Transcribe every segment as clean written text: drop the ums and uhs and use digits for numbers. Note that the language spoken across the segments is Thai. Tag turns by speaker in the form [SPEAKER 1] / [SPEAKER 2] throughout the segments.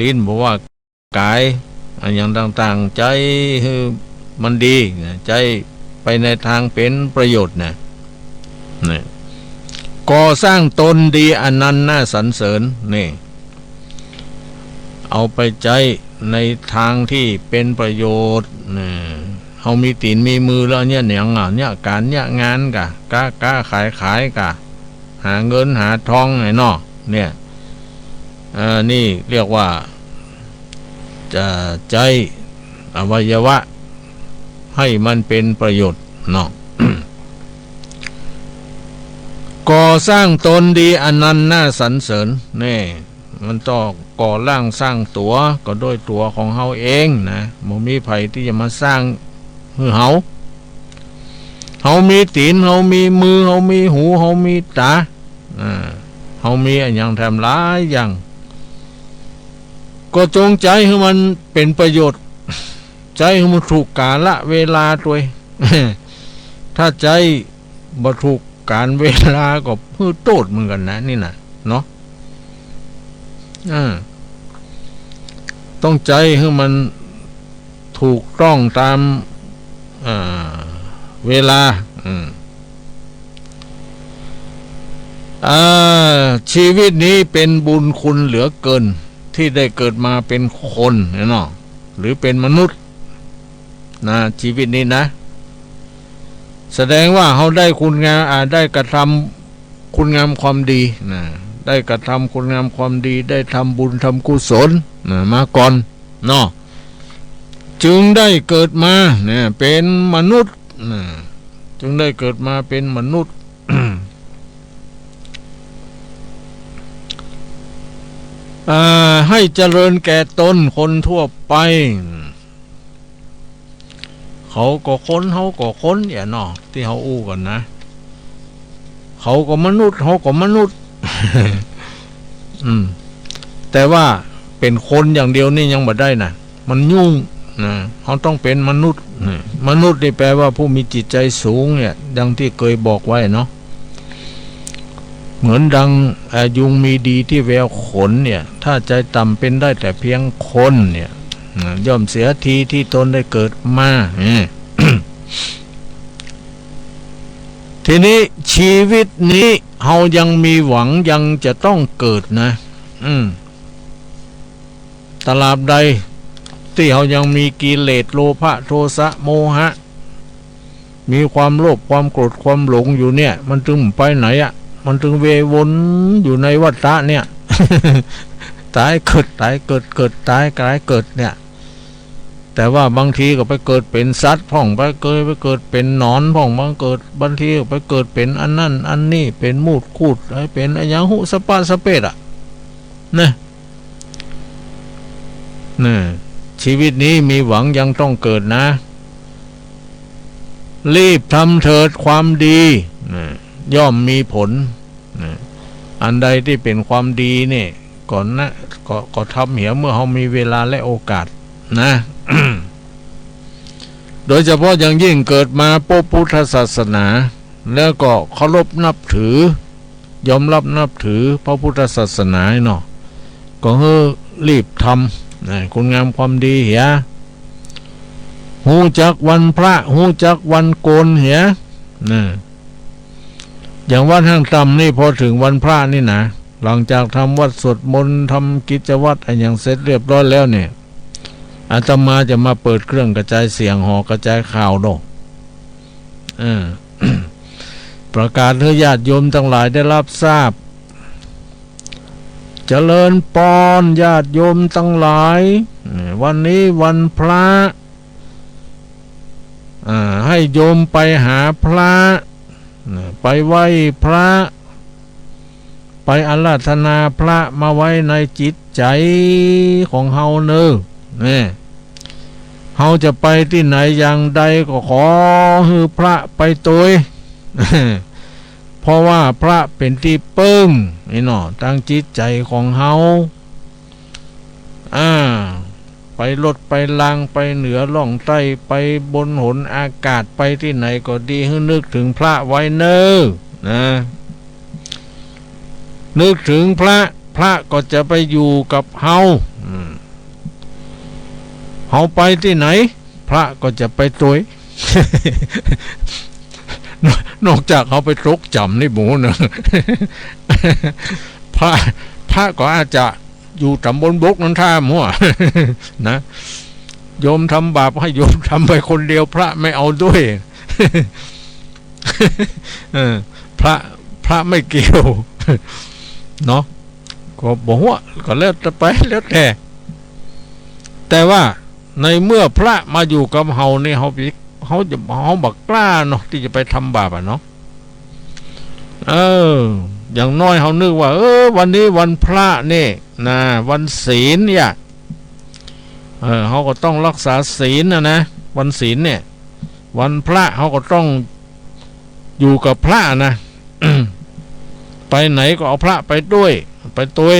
[SPEAKER 1] ลิ้นบอกว่ากายอย่างต่างๆใจมันดีใจไปในทางเป็นประโยชน์นะก่อสร้างตนดีอันนั้นน่าสรรเสริญนี่เอาไปใจในทางที่เป็นประโยชน์เขามีตีนมีมือแล้วเนี่ยเนี่ยการเนี่ยงานกะก้าขายกะหาเงินหาทองไอ้นอเนี่ยนี่เรียกว่าจะใจอวัยวะให้มันเป็นประโยชน์เนาะ ก่อสร้างตนดีอันนั้นน่าสรรเสริญนี่มันต้องก่อร่างสร้างตัวก็ด้วยตัวของเฮาเองนะบ่มีไผที่จะมาสร้างให้เฮามีตีนเฮามีมือเฮามีหูเฮามีตาเฮามีอันอย่างแถมหลายอย่างก็จงใจให้มันเป็นประโยชน์ใจให้มันถูกกาลเวลาตัว ถ้าใจบ่ถูกการเวลาก็พืชโตดเหมือนกันนะนี่นะเนาะต้องใจให้มันถูกต้องตามเวลาชีวิตนี้เป็นบุญคุณเหลือเกินที่ได้เกิดมาเป็นคนเนาะหรือเป็นมนุษย์นะชีวิตนี้นะแสดงว่าเขาได้คุณงามได้กระทำคุณงามความดีนะได้กระทำคุณงามความดีได้ทำบุญทำกุศลนะมาก่อนเนาะจึงได้เกิดมาเนี่ยเป็นมนุษย์นะจึงได้เกิดมาเป็นมนุษย์ ให้เจริญแก่ตนคนทั่วไปเขาก็ค้นเขาก็ค้นอย่างเนาะที่เขาอู้กันนะเขาก็มนุษย์เขาก็มนุษย์ แต่ว่าเป็นคนอย่างเดียวนี่ยังบ่ได้นะมันยุ่งนะเขาต้องเป็นมนุษย์มนุษย์นี่แปลว่าผู้มีจิตใจสูงเนี่ยดังที่เคยบอกไว้เนาะเหมือนดังยุงมีดีที่แววขนเนี่ยถ้าใจต่ำเป็นได้แต่เพียงคนเนี่ยย่อมเสียทีที่ตนได้เกิดมา ทีนี้ชีวิตนี้เฮายังมีหวังยังจะต้องเกิดนะตราบใดที่เฮายังมีกิเลสโลภะโทสะโมหะมีความโลภความโกรธความหลงอยู่เนี่ยมันจึงไปไหนอ่ะมันจึงเววนอยู่ในวัฏฏะเนี่ย ตายเกิดตายเกิดเกิดตายกลายเกิดเนี่ยแต่ว่าบางทีก็ไปเกิดเป็นสัตว์พ่องไปเกิดเป็นหนอนพ่องบางเกิดบางทีก็ไปเกิดเป็นอันนั่นอันนี้เป็นมูดคูดเป็นอะไรอย่างหุสปาสเปดอ่ะเนี่ยชีวิตนี้มีหวังยังต้องเกิดนะรีบทำเถิดความดีย่อมมีผลอันใดที่เป็นความดีเนี่ยก่อนนะก็ทำเหี่ยเมื่อเขามีเวลาและโอกาสนะ โดยเฉพาะอย่างยิ่งเกิดมาพบพุทธศาสนาแล้วก็เคารพนับถือยอมรับนับถือพระพุทธศาสนาเนาะก็รีบทำคุณงามความดีเหี่ยหูจักวันพระหูจักวันโกนเหี่ยอย่างวัดห้างต่ำนี่พอถึงวันพระนี่นะหลังจากทำวัดสวดมนต์ทำกิจวัตรอย่างเสร็จเรียบร้อยแล้วเนี่ยอาตมาจะมาเปิดเครื่องกระจายเสียงหอกระจายข่าวโน่ ประกาศให้ญาติโยมทั้งหลายได้รับทราบเจริญพรญาติโยมทั้งหลายวันนี้วันพระให้โยมไปหาพระไปไหว้พระไปอาราธนาพระมาไว้ในจิตใจของเฮาเนอะเฮาจะไปที่ไหนอย่างใดก็ขอให้พระไปตัว เพราะว่าพระเป็นที่ปึ้งนี่เนาะตั้งจิตใจของเฮาไปลดไปลางไปเหนือล่องใต้ไปบนหนอากาศไปที่ไหนก็ดีให้นึกถึงพระไว้เนอะนะนึกถึงพระก็จะไปอยู่กับเฮา เฮาไปที่ไหนพระก็จะไปตัวย นอกจากเขาไปตรกจำนี่หมูหนึ่ง พระก็อาจจะอยู่ตำบลบกนั้นท่ามั่ว นะโยมทำบาปให้โยมทำไปคนเดียวพระไม่เอาด้วย พระไม่เกี่ยว เนาะก็บอกว่าก็แล้วแต่ไปแล้วแต่ว่าในเมื่อพระมาอยู่กับเฮานี่เขาบักกล้าเนาะที่จะไปทำบาปเนาะอย่างน้อยเขานึกว่าวันนี้วันพระนี่นะวันศีลเนี่ยเขาก็ต้องรักษาศีลนะวันศีลเนี่ยวันพระเขาก็ต้องอยู่กับพระนะ ไปไหนก็เอาพระไปด้วยไปตัว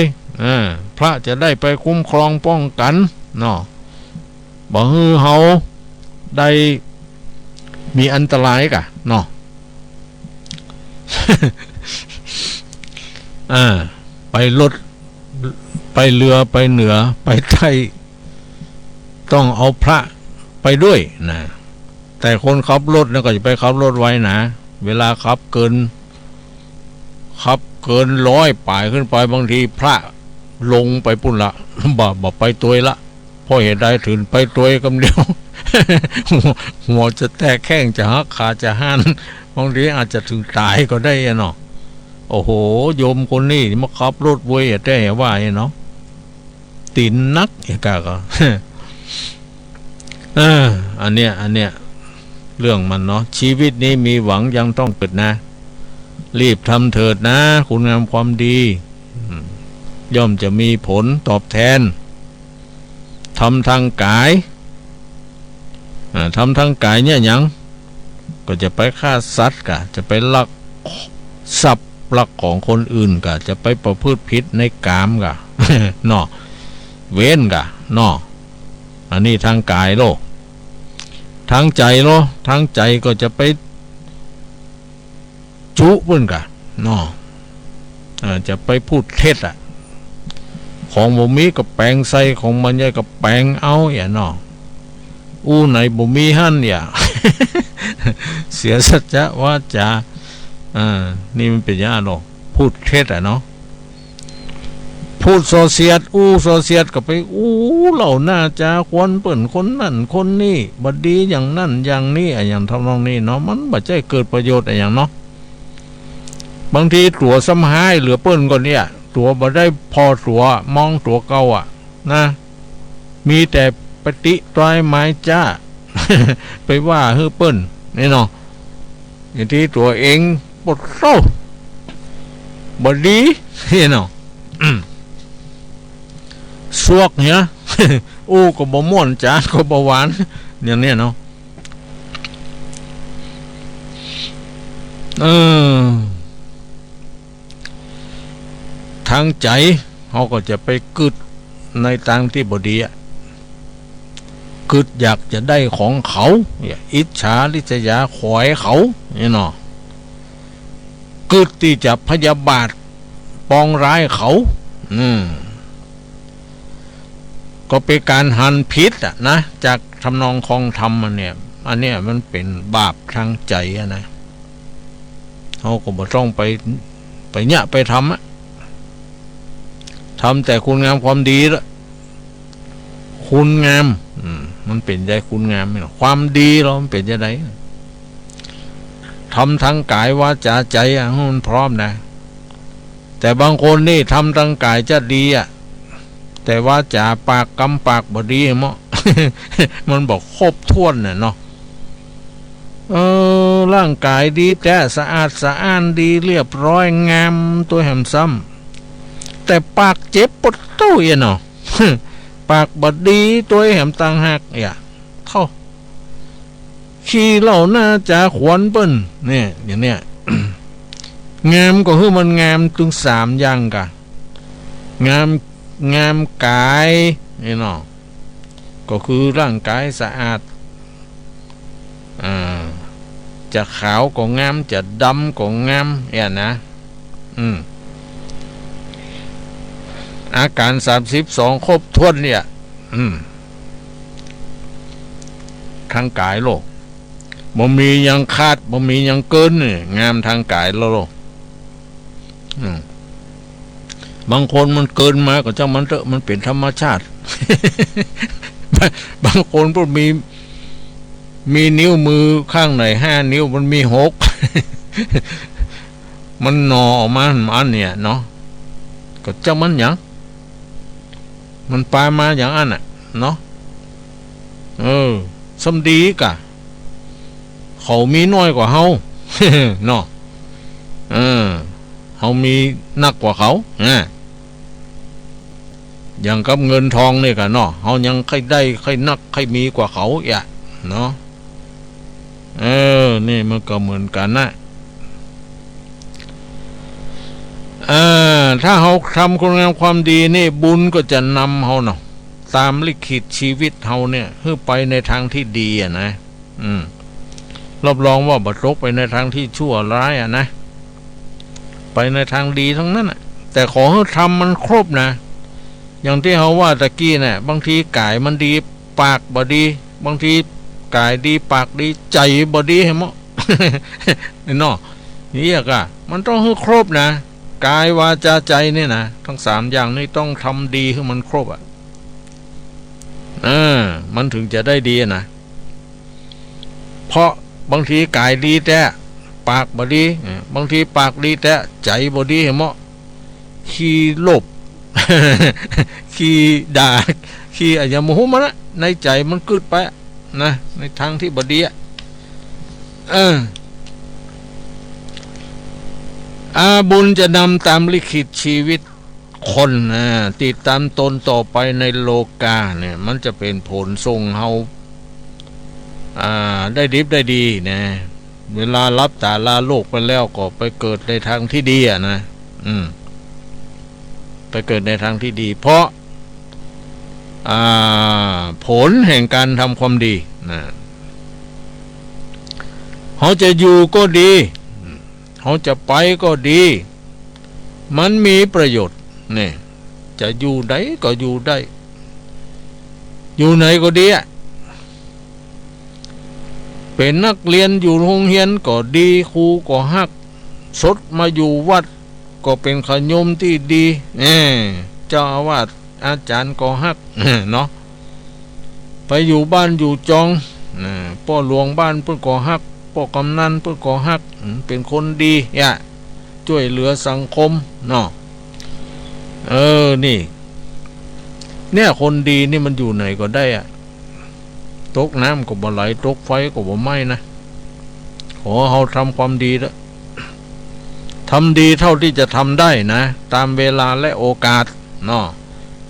[SPEAKER 1] พระจะได้ไปคุ้มครองป้องกันเนาะบ่ฮือเฮาได้มีอันตรายกะเนาะ ไปรถไปเรือไปเหนือไปใต้ต้องเอาพระไปด้วยนะแต่คนขับรถเนี่ยก็จะไปขับรถไว้นะเวลาขับเกิน100ป่ายขึ้นไปบางทีพระลงไปปุ่นละบ่ไปตัวละเพราะเหตุใดถึงไปตัวกำเดียว หัวจะแตกแข้งจะหักขาจะหันบางทีอาจจะถึงตายก็ได้เนาะโอ้โหโยมคนนี้มาขับรถเว้ยแต่ว่าเนาะตินนักกะก็ อันเนี้ยเรื่องมันเนาะชีวิตนี้มีหวังยังต้องเกิดนะรีบทำเถิดนะคุณงามความดีย่อมจะมีผลตอบแทนทำทางกายทำทางกายเนี่ยยังก็จะไปฆ่าสัตว์กะจะไปลักทรัพย์ลักของคนอื่นกะจะไปประพฤติผิดในกามกะ เนาะเว้นกะเนาะอันนี้ทางกายโลทางใจโลทางใจก็จะไปจุเพิ่นกะเนาะจะไปพูดเท็จของบ่มีก็แปลงใส่ของมันใหญ่ก็แปลงเอาอย่างเนาะไหนบ่มีหั่นอย่า เสียสัจจะวาจานี่มันเป็นอย่างเนาะพูดเท็จเนาะพูดโซเสียดก็ไปเหล่าหน้าจาควรเปิ่นคนนั่นคนนี่บ่ดีอย่างนั่นอย่างนี้อย่างทำนองนี้เนาะมันบ่ใช่เกิดประโยชน์อย่างเนาะบางทีตัวซ้ำหายเหลือเปิ้นก็เนี่ยตัวบ่ได้พอตัวมองตัวเก่านะมีแต่ปฏิตรายไม้จ้า ไปว่าฮือเปิ้นนี่เนาะอย่างที่ตัวเองปวดเศร้าบ่ดีนี่เนาะ สวกเนี่ย ก็บ่ม่วนจานก็บ่หวานอย่างนี้เนาะทางใจเขาก็จะไปกึดในทางที่บดีกึดอยากจะได้ของเขาอิจฉาริษยาขวายเขาเนี่ยเนาะกึดที่จะพยาบาทปองร้ายเขาก็เป็นการหันพิษนะจากทำนองคองธรรมอันเนี้ยมันเป็นบาปทางใจนะเขาก็บ่ต้องไปเนี่ยไปทำแต่คุณงามความดีละคุณงามมันเป็นใจคุณงามไหมความดีเรามันเป็นยังไงทำทั้งกายวาจาใจมันพร้อมนะแต่บางคนนี่ทำทั้งกายจะดีแต่ว่าจาปากกำปากบ่ดีมั้ง มันบอกครบถ้วนเนาะร่างกายดีแต่สะอาดสะอ้านดีเรียบร้อยงามตัวแหมซ้ำแต่ปากเจ็บปวดตู้เนาะ ปากบดีตัวแหมต่างหากเท่าขี้เหล่าน่าจะขวนเปิ้นเนี่ยอย่างเนี้ย งามก็คือมันงามถึง3อย่างกะงามกายนี่เนาะก็คือร่างกายสะอาดจะขาวก็งามจะดำก็งามนะอาการ32ครบถ้วนเนี่ย ทางกายโลกบ่มียังขาดบ่มียังเกินนี่งามทางกายโลกบางคนมันเกินมาก็เจ้ามันเถอะมันเป็นธรรมชาติ บางคนก็มีนิ้วมือข้างไหน5 นิ้วมันมี6 มันหนอออกมาอันเนี่ยเนาะก็เจ้ามันหยังมันปลายมาอย่างอันน่ะเนาะสมดีกะเขามีน้อยกว่าเฮา เนาะเฮามีนักกว่าเขาอย่างกับเงินทองนี่กะเนาะเฮายังค่อยได้ค่อยนักค่อยมีกว่าเขาอ่ะเนาะนี่มันก็เหมือนกันนะถ้าเฮาทำคุณงามความดีนี่บุญก็จะนำเฮาเนาะตามลิขิตชีวิตเฮาเนี่ยให้ไปในทางที่ดีอ่ะนะรับรองว่าบ่ตกไปในทางที่ชั่วร้ายอ่ะนะไปในทางดีทั้งนั้นอ่ะแต่ขอให้ทำมันครบนะอย่างที่เขาว่าตะกี้เนี่ยบางทีกายมันดีปากบ่ดีบางทีกายดีปากดีใจบ่ดีเห็นมั้ย เนาะนี่อ่ะมันต้องให้ครบนะกายวาจาใจนี่นะทั้ง3อย่างนี้ต้องทำดีให้มันครบอ่ะมันถึงจะได้ดีนะเพราะบางทีกายดีแต่ปากบ่ดีบางทีปากดีแต่ใจบ่ดีเห็นมั้ยขี้โลภ ขี้ด่าขี้อะไรโมโหมันนะในใจมันกึดไปนะในทางที่บ่ดีบุญจะนำตามลิขิตชีวิตคนติดตามตนต่อไปในโลกาเนี่ยมันจะเป็นผลส่งเฮาได้ดีได้ดีนะเวลารับตาลาโลกไปแล้วก็ไปเกิดในทางที่ดีนะไปเกิดในทางที่ดีเพราะผลแห่งการทำความดีนะเขาจะอยู่ก็ดีเขาจะไปก็ดีมันมีประโยชน์เนี่ยจะอยู่ไหนก็อยู่ได้อยู่ไหนก็ดีเป็นนักเรียนอยู่โรงเรียนก็ดีครูก็ฮักสดมาอยู่วัดก็เป็นขยมที่ดีเจ้าอาวาสอาจารย์ก็ฮักเนาะไปอยู่บ้านอยู่จองพ่อหลวงบ้านเพิ่นก็ฮักพ่อกำนันเพิ่นก็ฮักเป็นคนดีช่วยเหลือสังคมเนาะนี่เนี่ยคนดีนี่มันอยู่ไหนก็ได้ตกน้ำก็บ่ไหลตกไฟก็บ่ไหม้นะขอเฮาทำความดีแล้วทำดีเท่าที่จะทำได้นะตามเวลาและโอกาสเนาะ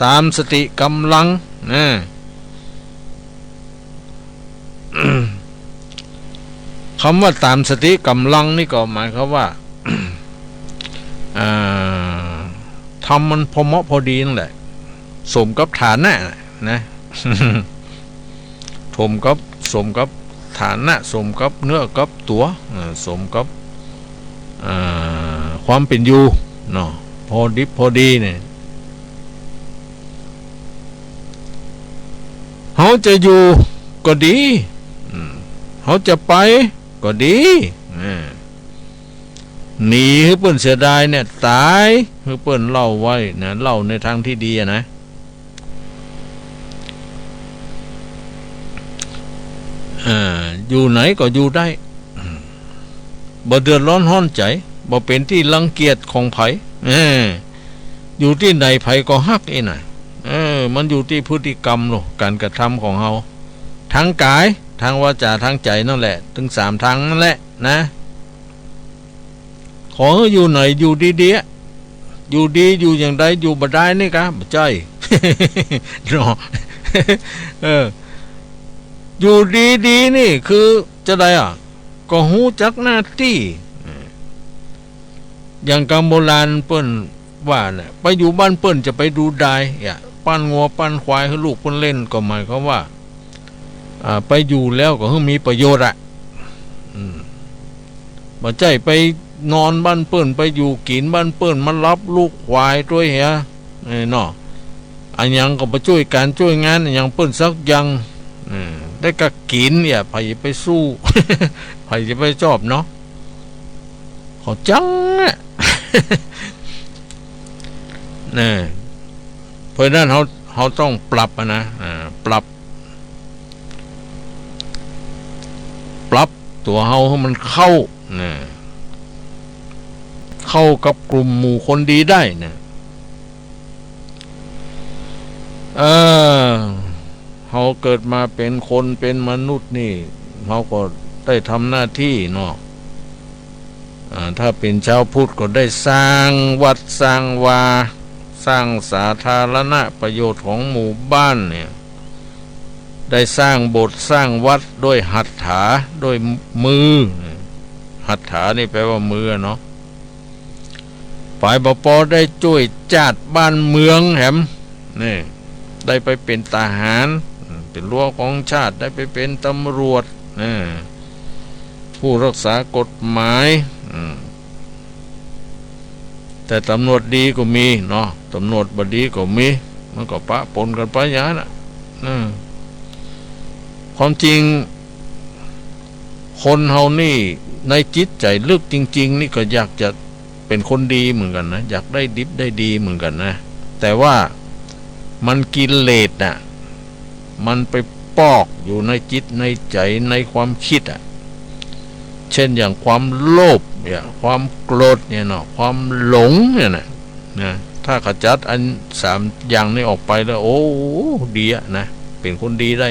[SPEAKER 1] ตามสติกำลังคำว่าตามสติกำลังนี่ก็หมายความว่าทำมันพอเหมาะพอดีนั่นแหละสมกับฐานะนะ สมกับฐานะสมกับเนื้อกับตัวสมกับความเป็นอยู่เนาะพอดิบพอดีเนี่ยเขาจะอยู่ก็ดีเขาจะไปก็ดีหนีให้เปิ้นเสียดายเนี่ยตายให้เปิ้นเล่าไว้นะเล่าในทางที่ดีนะอยู่ไหนก็อยู่ได้บ่เดือดร้อนห้อนใจบ่เป็นที่รังเกียจของไผอยู่ที่ไหนไผก็ฮักน่ะมันอยู่ที่พฤติกรรมโลการกระทำของเฮาทางกายทางวาจาทางใจนั่นแหละถึง3ทางนั่นแหละนะขอให้อยู่ไหนอยู่ดีๆอยู่ดีอยู่อย่างใดอยู่บ่ได้นี่กะบ่ใจ เนาะ อยู่ดีๆนี่คือจะได้ก็ฮู้จักหน้าที่อย่างกำโบราณเปิ้นว่าน่ะไปอยู่บ้านเปิ้นจะไปดูได้ปั้นงัวปั้นควายให้ลูกเปิ้นเล่นก็หมายความว่าไปอยู่แล้วก็ให้มีประโยชน์บ่ใจไปนอนบ้านเปิ้นไปอยู่กินบ้านเปิ้นมารับลูกควายด้วยเนาะอันยังก็ไปช่วยการช่วยงานอย่างเปิ้นสักอย่าง ได้ก็กินเนี่ยไผไปสู้ ไผจะไปชอบเนาะเขาจังอ่ะ นี่เพราะนั้นเขาต้องปรับนะปรับตัวเฮาให้มันเข้านะเข้ากับกลุ่มหมู่คนดีได้นะเฮาเกิดมาเป็นคนเป็นมนุษย์นี่เฮาก็ได้ทำหน้าที่เนาะถ้าเป็นชาวพุทธก็ได้สร้างวัดสร้างวาสร้างสาธารณประโยชน์ของหมู่บ้านเนี่ยได้สร้างโบสถ์สร้างวัดด้วยหัตถาด้วยมือหัตถานี่แปลว่ามือเนาะฝ่ายบป.ได้ช่วยจาดบ้านเมืองแหมนี่ได้ไปเป็นทหารเป็นรั้วของชาติได้ไปเป็นตำรวจผู้รักษากฎหมายแต่ตำรวจดีก็มีเนาะตำรวจบดีก็มีมันก็ปะปนกันไปอย่างนั้นความจริงคนเฮานี่ในจิตใจลึกจริงๆนี่ก็อยากจะเป็นคนดีเหมือนกันนะอยากได้ดิบได้ดีเหมือนกันนะแต่ว่ามันกิเลสน่ะมันไปปอกอยู่ในจิตในใจในความคิดเช่นอย่างความโลภเนี่ยความโกรธเนี่ยเนาะความหลงเนี่ยนะถ้าขจัดอัน3อย่างนี้ออกไปแล้วโอ้ดีนะเป็นคนดีได้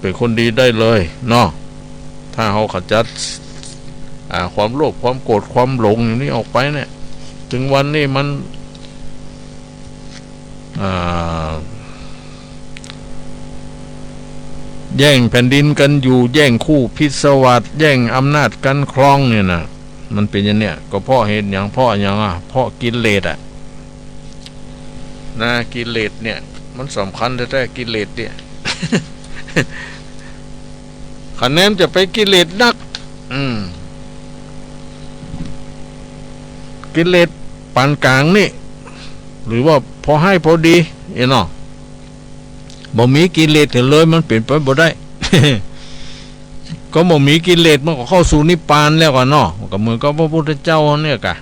[SPEAKER 1] เป็นคนดีได้เลยเนาะถ้าเขาขจัดความโลภความโกรธความหลงอย่างนี้ออกไปเนี่ยถึงวันนี้มันแย่งแผ่นดินกันอยู่แย่งคู่พิศวาสแย่งอำนาจกันครองเนี่ยนะมันเป็นอย่างเนี้ยก็เพราะเหตุอย่างเพราะกิเลสนะกิเลสเนี่ยมันสำคัญแท้ๆกิเลสเนี่ยคะแนนจะไปกิเลสนักกิเลสปานกลางนี่หรือว่าพอให้พอดีเนาะบ่มีกิเลสเลยมันเปลี่ยนไปบ่ได้ ก็บ่มีกิเลสมันก็เข้าสู่นิพพานแล้วกันเนาะก็เหมือนกับพระพุทธเจ้าเนี่ยกะ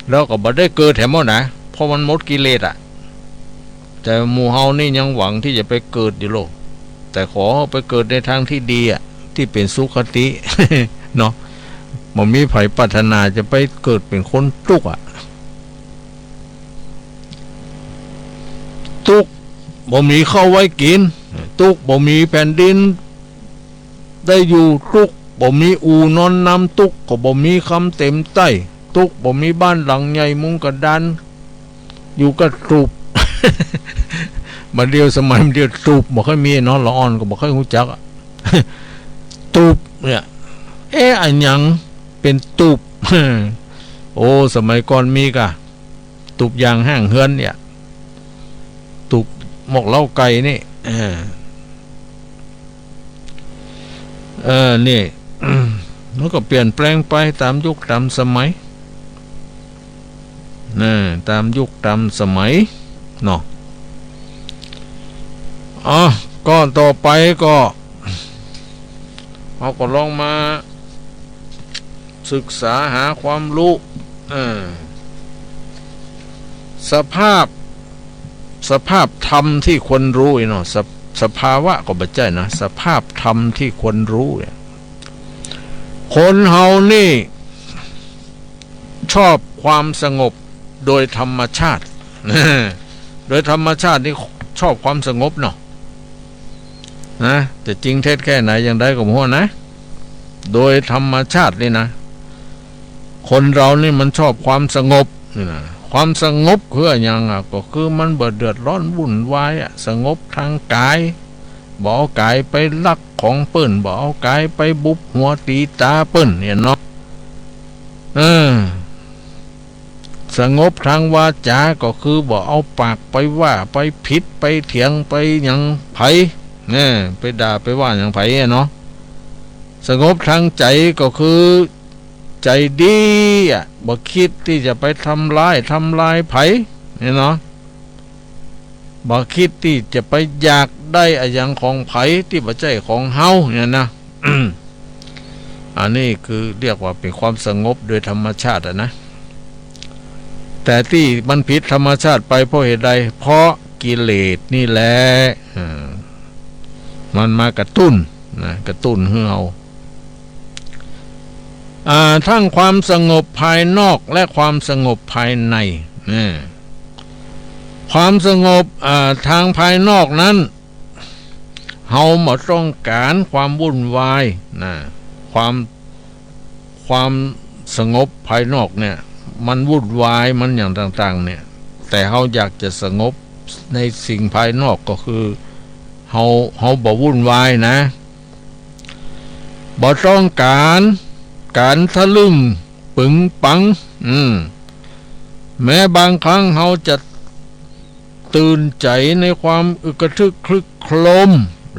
[SPEAKER 1] แล้วก็บ่ได้เกิดแถมนะเพราะมันหมดกิเลสแต่หมู่เฮานี่ยังหวังที่จะไปเกิดอยู่โลกแต่ขอไปเกิดในทางที่ดีที่เป็นสุขติ เนาะบ่มีไผปรารถนาจะไปเกิดเป็นคนทุกข์ทุกข์บ่มีข้าวไว้กินทุกข์บ่มีแผ่นดินได้อยู่ทุกข์บ่มีอู่นอนน้ำทุกข์ก็บ่มีคำเต็มใต้ทุกข์บ่มีบ้านหลังใหญ่มุงกระดานอยู่ก็ตูบ มาเดียวสมัยเดียวตูบบ่ค่อยมีเนาะละอ่อนก็บ่ค่อยรู้จัก ตูบเนี่ยอันยังเป็นตูบ โอ้สมัยก่อนมีกะตูบยางห้างเฮือนเนี่ยตูบหมกเล้าไก่นี่นี่ มันก็เปลี่ยนแปลงไปตามยุคตามสมัยตามยุคตามสมัยเนาะก็ต่อไปก็เราก็ลองมาศึกษาหาความรู้สภาพธรรมที่คนรู้เนาะสภาวะก็บ่ใช่นะสภาพธรรมที่คนรู้เนี่ยคนเฮานี่ชอบความสงบโดยธรรมชาติ โดยธรรมชาตินี่ชอบความสงบเนาะนะแต่จริงเท็จแค่ไหนอย่างใดก็บ่ฮู้นะโดยธรรมชาตินี่นะคนเรานี่มันชอบความสงบนี่นะความสงบคืออย่างก็คือมันบ่เดือดร้อนวุ่นวายสงบทางกายบ่เอากายไปลักของเปิ้นบ่เอากายไปบุบหัวตีตาเปิ้นเนี่ยเนาะสงบทางวาจาก็คือบ่เอาปากไปว่าไปผิดไปเถียงไปหยังไผไปด่าไปว่าหยังไผเนาะสงบทางใจก็คือใจดีบ่คิดที่จะไปทำลายไผเนี่ยเนาะ บ่คิดที่จะไปอยากได้อะอย่างของไผที่บ่ใช่ของเฮาเนี่ยนะ อันนี้คือเรียกว่าเป็นความสงบโดยธรรมชาตินะแต่ที่มันผิดธรรมชาติไปเพราะเหตุใดเพราะกิเลสนี่แหละมันมากระตุ้นนะกระตุ้นให้เราทั้งความสงบภายนอกและความสงบภายในความสงบทางภายนอกนั้นเฮาไม่ต้องการความวุ่นวายนะความสงบภายนอกเนี่ยมันวุ่นวายมันอย่างต่างๆเนี่ยแต่เฮาอยากจะสงบในสิ่งภายนอกก็คือเฮาบ่วุ่นวายนะบ่ต้องการทะลึ่งปึงปังแม้บางครั้งเฮาจะตื่นใจในความอึกระทึกคลึกโครม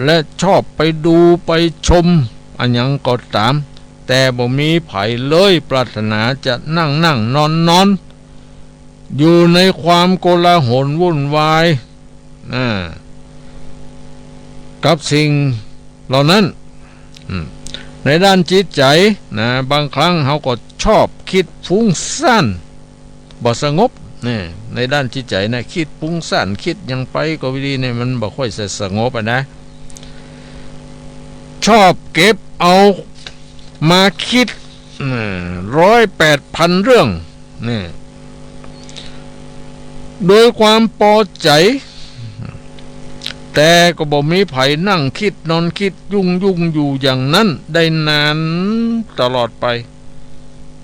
[SPEAKER 1] และชอบไปดูไปชมอันยังก็ตามแต่บ่มีไผเลยปรารถนาจะนั่งนอนอยู่ในความโกลาหลวุ่นวายกับสิ่งเหล่านั้นในด้านจิตใจนะบางครั้งเขาก็ชอบคิดฟุ้งซ่านบ่สงบในด้านจิตใจนะคิดฟุ้งซ่านคิดยังไปก็วิธีเนี่ยมันบ่ค่อยสงบนะชอบเก็บเอามาคิด108,000 เรื่องนี่โดยความพอใจแต่ก็บ่มีไผนั่งคิดนอนคิดยุ่งอยู่อย่างนั้นได้นานตลอดไป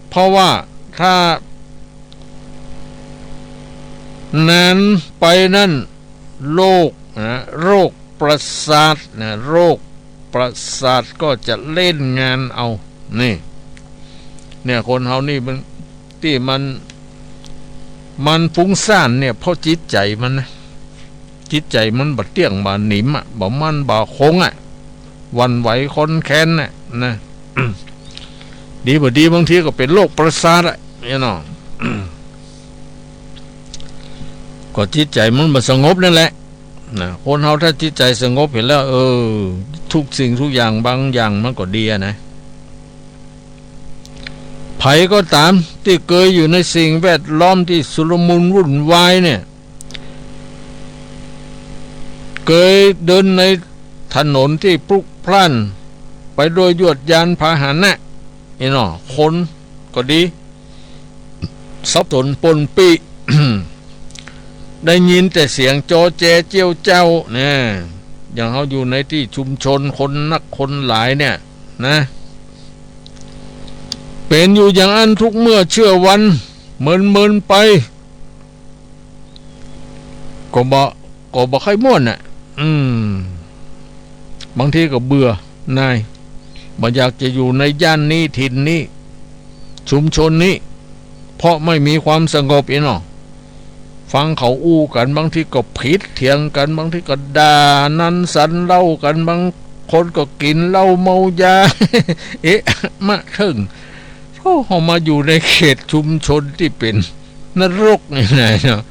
[SPEAKER 1] เพราะว่าถ้านานไปนั่นโรคประสาทโรคประสาทก็จะเล่นงานเอาเนี่ยคนเฮานี่มันที่มันฟุ้งซ่านเนี่ยเพราะจิตใจมันนะจิตใจมันบ่เตี้ยงบ่หนิมบ่มันบ่คงวันไหวคนแค้นนะ ดีบ่ดีบางทีก็เป็นโรคประสาทเนี่ยเนาะ ก็จิตใจมันบ่สงบนั่นแหละนะคนเฮาถ้าจิตใจสงบเห็นแล้วทุกสิ่งทุกอย่างบางอย่างมันก็ดีนะไผก็ตามที่เคยอยู่ในสิ่งแวดล้อมที่สุลมุนวุ่นวายเนี่ยเคยเดินในถนนที่พลุกพล่านไปโดยยวดยานพาหนะนี่เนาะคนก็ดีสับสนปนปี ได้ยินแต่เสียงโจแจเจียวเจ้าเนี่ยอย่างเขาอยู่ในที่ชุมชนคนนักคนหลายเนี่ยนะเป็นอยู่อย่างอันทุกเมื่อเชื่อวันเมินไปก็บ่ค่อยม่วนบางทีก็เบื่อนายบ่อยากจะอยู่ในย่านนี้ถิ่นนี้ชุมชนนี้เพราะไม่มีความสงบอีเนาะฟังเขาอู้กันบางทีก็ผิดเถียงกันบางทีก็ด่านันสันเล่ากันบางคนก็กินเหล้าเมายา มาถึงเขามาอยู่ในเขตชุมชนที่เป็นนรกนี่ไงเนาะ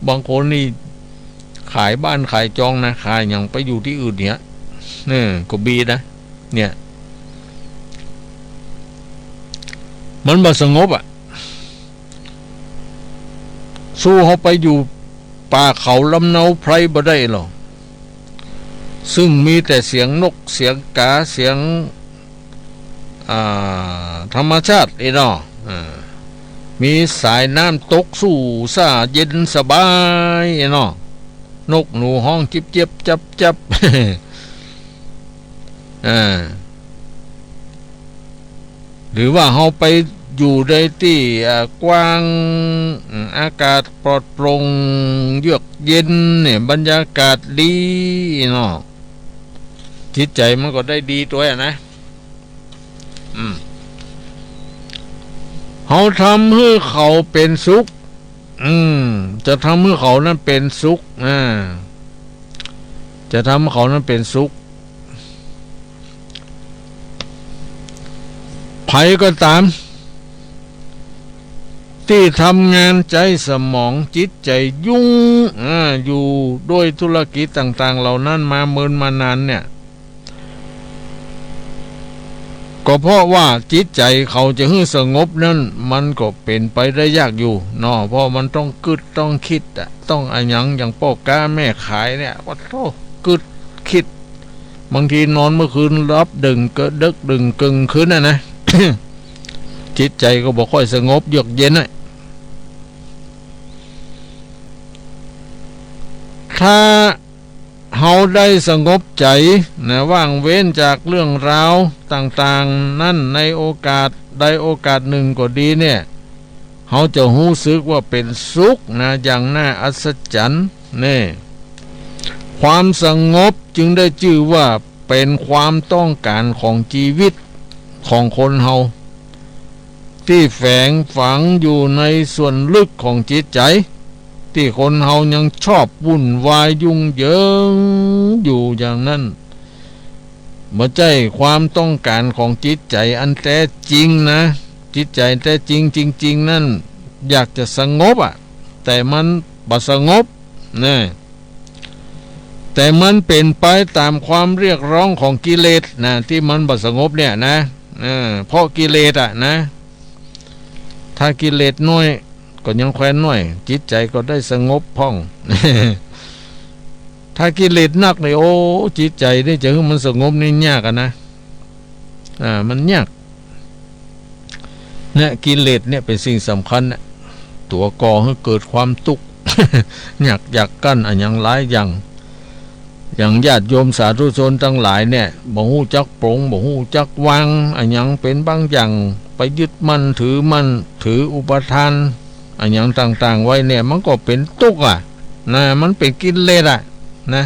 [SPEAKER 1] บางคนนี่ขายบ้านขายจองนะขายอย่างไปอยู่ที่อื่นเนี่ยก็บีนะเนี่ยมันบ่สงบสู้เขาไปอยู่ป่าเขาลำเนาไพรบ่ได้หรอกซึ่งมีแต่เสียงนกเสียงกาเสียงธรรมชาติเนาะมีสายน้ำตกสู่ซ่าเย็นสบายเนาะนกหนูห้องจิบจับ หรือว่าเขาไปอยู่ในที่กว้างอากาศปลอดโปร่งเยือกเย็นเนี่ยบรรยากาศดีเนาะจิตใจมันก็ได้ดีตัวนะเขาทำให้เขาเป็นสุขจะทำให้เขานั้นเป็นสุขจะทำให้เขานั้นเป็นสุขไผก็ตามท ที่ทำงานใจสมองจิตใจยุ่งอยู่ด้วยธุรกิจต่างๆเหล่านั้นมาเมินมานานเนี่ยก็เพราะว่าจิตใจเขาจะให้สงบนั้นมันก็เป็นไปได้ยากอยู่เนาะเพราะมันต้องกึดต้องคิดต้องอะไรอย่างพ่อค้าแม่ขายเนี่ยว่าโธ่กึดคิดบางทีนอนเมื่อคืนรับดึงก็ดึกดึงกึ่งคืนนะ จิตใจก็บ่ค่อยสงบเยือกเย็นถ้าเฮาได้สงบใจนะว่างเว้นจากเรื่องราวต่างๆนั่นในโอกาสใดโอกาสหนึ่งก็ดีเนี่ยเฮาจะรู้สึกว่าเป็นสุขนะอย่างน่าอัศจรรย์นี่ความสงบจึงได้ชื่อว่าเป็นความต้องการของชีวิตของคนเฮาที่แฝงฝังอยู่ในส่วนลึกของจิตใจที่คนเฮายังชอบวุ่นวายยุ่งเหยิงอยู่อย่างนั้นบ่ใช่ความต้องการของจิตใจอันแท้จริงนะจิตใจแท้จริงจริงๆนั่นอยากจะสงบแต่มันบ่สงบนะแต่มันเป็นไปตามความเรียกร้องของกิเลสนะที่มันบ่สงบเนี่ยนะเพราะกิเลสนะถ้ากิเลสน้อยก็ยังแคว้นน้อยจิตใจก็ได้สงบพ่อง ถ้ากิเลสนักเลยโอ้จิตใจนี่จะให้มันสงบนี่ยากนะมันยากเนี่ยกิเลสเนี่ยเป็นสิ่งสำคัญนะตัวก่อให้เกิดความทุกข์ อยากกั้นอย่างหลายอย่างญาติโยมสาธุชนทั้งหลายเนี่ยบ่ฮู้จักปรงบ่ฮู้จักวางอย่างเป็นบางอย่างไปยึดมั่นถืออุปทานอย่างต่างๆไว้เนี่ยมันก็เป็นทุกข์นะมันเป็นกิเลสนะ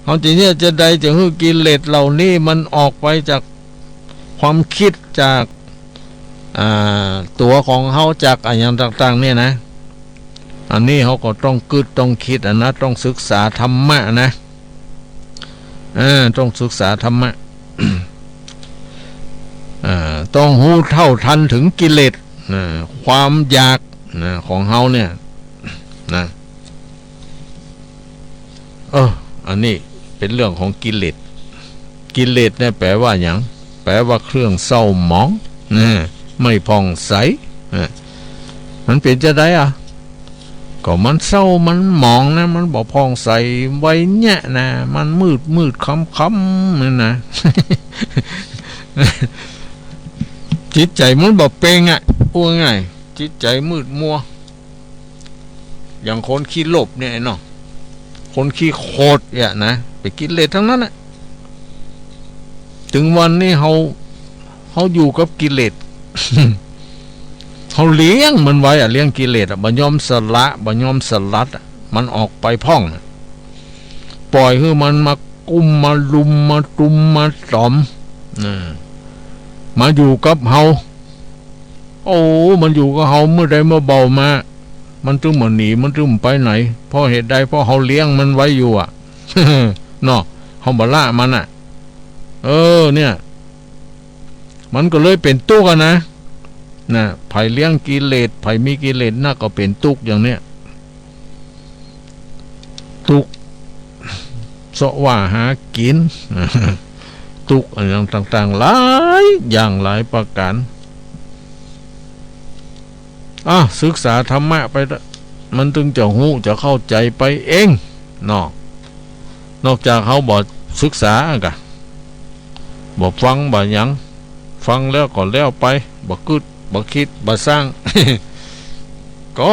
[SPEAKER 1] เขาจริงเนี่ยจะใดจะให้กิเลสเหล่านี้มันออกไปจากความคิดจากตัวของเขาจากอย่างต่างๆเนี่ยนะอันนี้เขาก็ต้องกึดต้องคิดนะต้องศึกษาธรรมะนะต้องศึกษาธรรมะ ต้องรู้เท่าทันถึงกิเลสความอยากของเฮาเนี่ยนะอันนี้เป็นเรื่องของกิเลสเนี่ยแปลว่าอย่างแปลว่าเครื่องเศร้าหมองไม่ผ่องใสมันเป็นจะได้ก็มันเศร้ามันหมองนะมันบ่ผ่องใสไว้เนี่ยนะมันมืดค่ำๆนั่นนะ จิตใจมันบ่เป่งพูดง่ายจิตใจมืดมัวอย่างคนขี้โลภเนี่ยเนาะคนขี้โคตรเนี่ยนะไปกินเลสทั้งนั้นถึงวันนี้เขาอยู่กับกิเลส เขาเลี้ยงมันไว้เลี้ยงกิเลสบ่ยอมสละบ่ยอมสลัดมันออกไปพ่องปล่อยให้มันมากุมมาลุมมาตุมมาตอมมาอยู่กับเฮาโอ้มันอยู่กับเฮาเมื่อใดเมื่อเบามามันจึงมาหนีมันจึงไปไหนเพราะเหตุใดเพราะเฮาเลี้ยงมันไว้อยู่เนาะเฮาบ่ละมันเนี่ยมันก็เลยเป็นทุกข์นะไผเลี้ยงกิเลสไผมีกิเลสน่าก็เป็นทุกข์อย่างเนี้ยทุกข์สว่าหากิน ทุกข์อย่างต่างๆหลายอย่างหลายประการศึกษาธรรมะไปมันถึงจะหู้จะเข้าใจไปเองนอกจากเขาบอกศึกษากะบอกฟังบ่หยังฟังแล้วก็แล้วไปบอกกึดบอกคิดบอกสร้าง ก็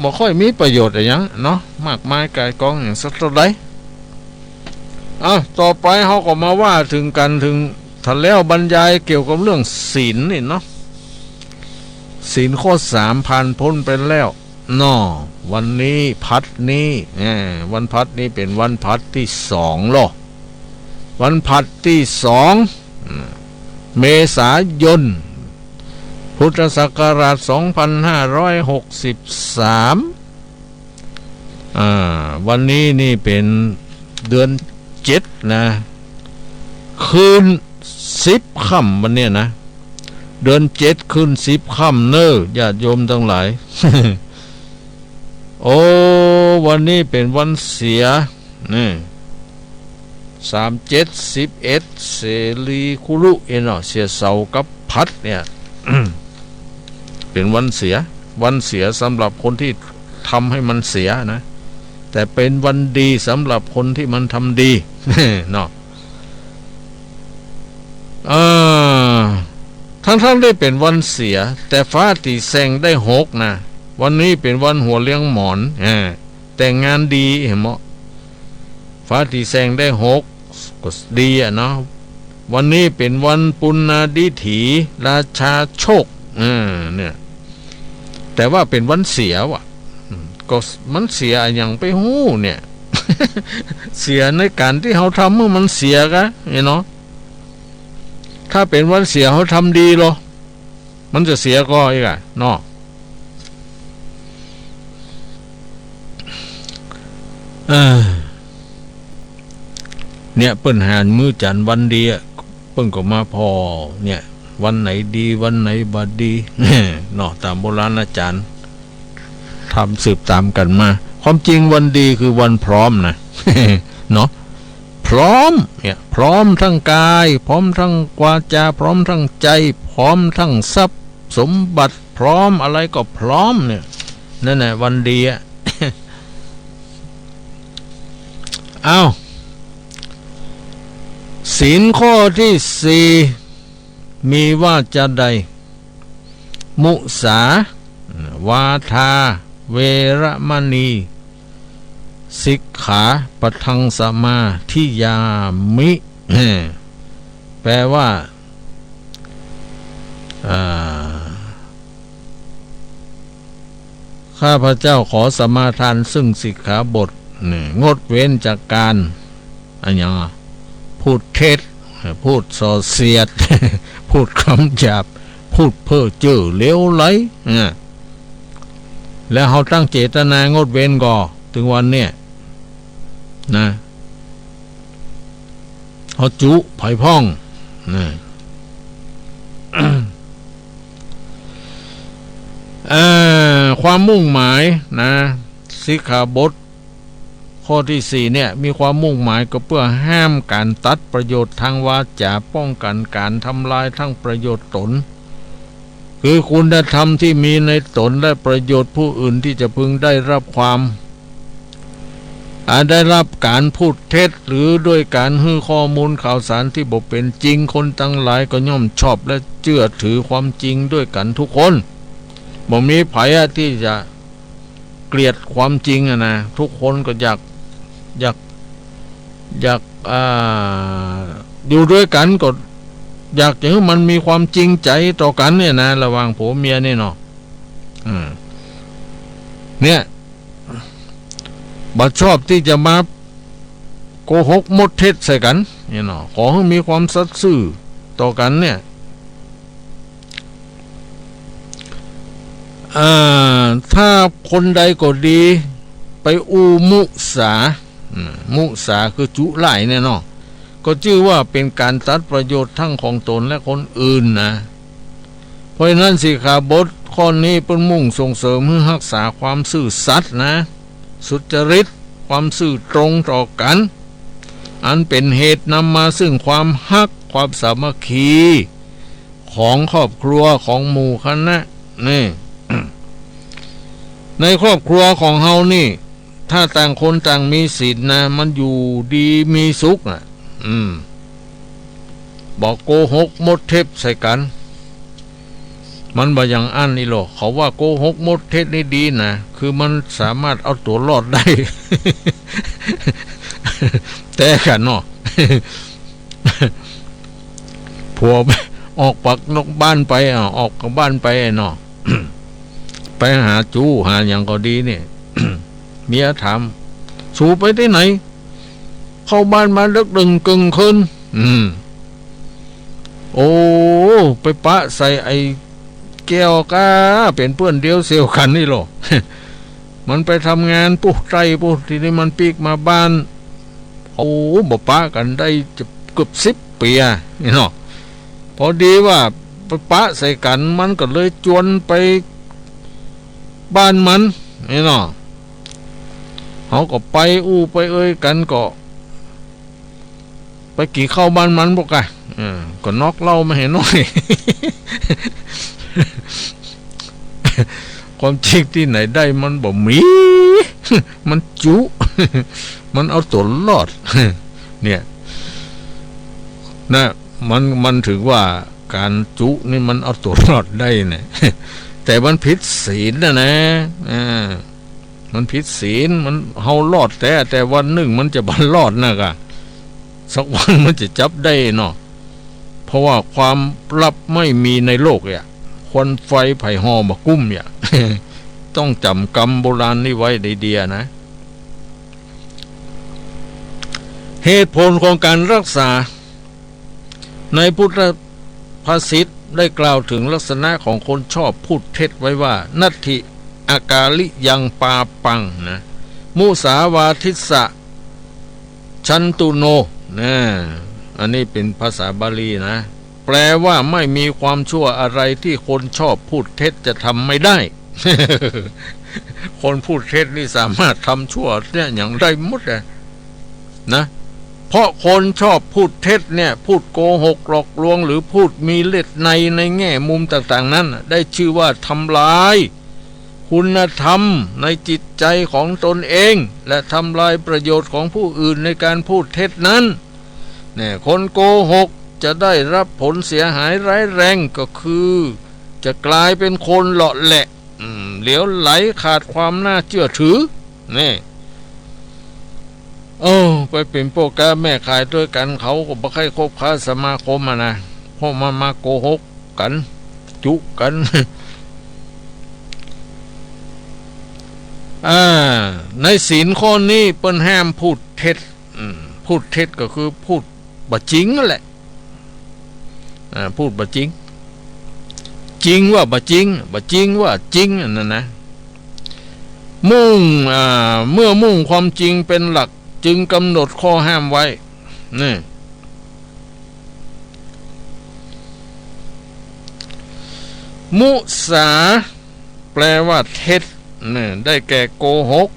[SPEAKER 1] บ่ค่อยมีประโยชน์อะไรอย่างเนาะมากมายกายกองอย่างสักเท่าใดต่อไปเขาก็มาว่าถึงถ้าแล้วบรรยายเกี่ยวกับเรื่องศีลนี่เนาะศีลข้อ3ผ่านพ้นไปแล้ววันนี้พัดนี้วันพัดนี้เป็นวันพัดที่2หรอวันพัดที่2เมษายนพุทธศักราช2563วันนี้นี่เป็นเดือน7นะคืน10 ค่ำวันเนี้ยนะ เดือน7ขึ้น10ค่ำเน้อญาติโยมทั้งหลาย โอ้วันนี้เป็นวันเสียนี่37 11เสรีคุรุเนาะเสียเสากับพัดเนี่ย เป็นวันเสียสำหรับคนที่ทำให้มันเสียนะแต่เป็นวันดีสำหรับคนที่มันทำดี เนาะทั้งได้เป็นวันเสียแต่ฟ้าตีแสงได้6นะวันนี้เป็นวันหัวเลี้ยงหมอนแต่งงานดีเห็นมั้ยฟ้าตีแสงได้6ก็ดีอ่ะเนาะวันนี้เป็นวันปุณณดิถีราชาโชคเนี่ยแต่ว่าเป็นวันเสียว่ะก็มันเสียอย่างไปหู้เนี่ย เสียในการที่เขาทำเมื่อมันเสียกะเนาะถ้าเป็นวันเสียเขาทำดีหรอมันจะเสียก็อีกอ่ะเนาะเนี่ยเปิ้นหานมือจันวันดีอ่ะเปิ้นก็มาพอเนี่ยวันไหนดีวันไหนบ่ดีเนาะตามโบราณอาจารย์ทำสืบตามกันมาความจริงวันดีคือวันพร้อมนะ เนาะพร้อมเนี่ยพร้อมทั้งกายพร้อมทั้งวาจาพร้อมทั้งใจพร้อมทั้งทรัพย์สมบัติพร้อมอะไรก็พร้อมเนี่ยนั่นแหละวันดีอ่ะ เอาศีลข้อที่4มีว่าจะใดมุสาวาทาเวรมณีสิกขาปทังสมาธิยามิแปลว่าข้าพเจ้าขอสมาทานซึ่งสิกขาบทงดเว้นจากการอันยังพูดเท็จพูดส่อเสียด พูดคำหยาบพูดเพ้อเจ้อเลวไหลแล้วเขาตั้งเจตนางดเว้นก่อถึงวันเนี่ยนะเขาจุไผ่พ่องนะ ความมุ่งหมายนะสิกขาบทข้อที่4เนี่ยมีความมุ่งหมายก็เพื่อห้ามการตัดประโยชน์ทางวาจาป้องกันการทำลายทั้งประโยชน์ตนคือคุณธรรมที่มีในตนและประโยชน์ผู้อื่นที่จะพึงได้รับความได้รับการพูดเท็จหรือด้วยการให้ข้อมูลข่าวสารที่บ่เป็นจริงคนทั้งหลายก็ย่อมชอบและเชื่อถือความจริงด้วยกันทุกคนบ่มีไผที่จะเกลียดความจริงนะทุกคนก็อยากอยู่ด้วยกันก็อยากจะให้มันมีความจริงใจต่อกันเนี่ยนะระหว่างผัวเมียนี่เนาะเนี่ยบัดชอบที่จะมาโกหกมดเท็จใส่กันเนี่ยเนาะขอให้มีความสัตย์ซื่อต่อกันเนี่ยถ้าคนใดก็ดีไปมุสามุสาคือจุไล่เนี่ยเนาะก็ชื่อว่าเป็นการตัดประโยชน์ทั้งของตนและคนอื่นนะเพราะฉะนั้นสิกขาบทข้อนี้เป็นมุ่งส่งเสริมให้รักษาความซื่อสัตย์นะสุจริตความซื่อตรงต่อกันอันเป็นเหตุนำมาซึ่งความฮักความสามัคคีของครอบครัวของหมู่คณะนี่ ในครอบครัวของเฮานี่ถ้าต่างคนต่างมีศีลนะมันอยู่ดีมีสุขนะบอกโกหกมดเท็จใส่กันมันบ่อย่างอันนี่หรอกเขาว่าโกหกมดเท็จนี่ดีนะคือมันสามารถเอาตัวรอดได้ แต่กันเนาะ ผัวออกปักนอกบ้านไปออกจากบ้านไปเนาะ ไปหาจูหาอย่างก็ดีเนี่ย เมียถามสูไปที่ไหนเข้าบ้านมาดึกดึงกึ่งคืนโอ้ไปปะใส่ไอ้แก้วกาเป็นเพื่อนเดียวเสียวกันนี่หรอ มันไปทำงานปุ๊บใจปุ๊บทีนี้มันปีกมาบ้านโอ้บ่ปะกันได้จะเกือบ10 ปีนี่เนาะพอดีว่า ไปปะใส่กันมันก็เลยจวนไปบ้านมันนี่เนาะเขาก็ไปอู้ไปเอ้ยกันก็ไปกี่เข้าบ้านมันบอกไงก็นอกเล่ามาเห็นหน่อย ความจริงที่ไหนได้มันบ่มี มันจุ มันเอาตัวรอด เนี่ยนะมันถือว่าการจุนี่มันเอาตัวรอดได้เนี่ย แต่มันผิดศีลนะมันผิดศีลมันเฮารอดแต่วันหนึ่งมันจะบันรอดนะกะสักวันมันจะจับได้เนาะเพราะว่าความลับไม่มีในโลกเนี่ยควันไฟไผ่หอมากุ้มเนี่ย ต้องจำกรรมโบราณนี่ไว้ดีๆนะเหตุผลของการรักษาในพุทธภาษิตได้กล่าวถึงลักษณะของคนชอบพูดเท็จไว้ว่านัตถิอากาลิยังปาปังนะมุสาวาทิสะชันตุโนนะอันนี้เป็นภาษาบาลีนะแปลว่าไม่มีความชั่วอะไรที่คนชอบพูดเท็จจะทำไม่ได้ คนพูดเท็จนี่สามารถทำชั่วเนี่ยอย่างไรหมดเลยนะเพราะคนชอบพูดเท็จเนี่ยพูดโกหกหลอกลวงหรือพูดมีเล็ดในแง่มุมต่างๆนั้นได้ชื่อว่าทำลายคุณธรรมในจิตใจของตนเองและทำลายประโยชน์ของผู้อื่นในการพูดเท็จนั้นเนี่ยคนโกหกจะได้รับผลเสียหายร้ายแรงก็คือจะกลายเป็นคนเหลาะแหละเหลวไหลขาดความน่าเชื่อถือนี่ไปเป็นโปรแกรมแม่ขายด้วยกันเขาก็บ่ค่อยคบค้าสมาคมนะเพราะมาโกหกกันจุกัน ในศีลข้อนี้เปิ้นห้ามพูดเท็จพูดเท็จก็คือพูดบ่จริงนั่นแหละพูดบ่จริงจริงว่าบ่จริงบ่จริงว่าจริงนั่นนะเมื่อมุ่งความจริงเป็นหลักจึงกำหนดข้อห้ามไว้นี่มุสาแปลว่าเท็จได้แก่โกหก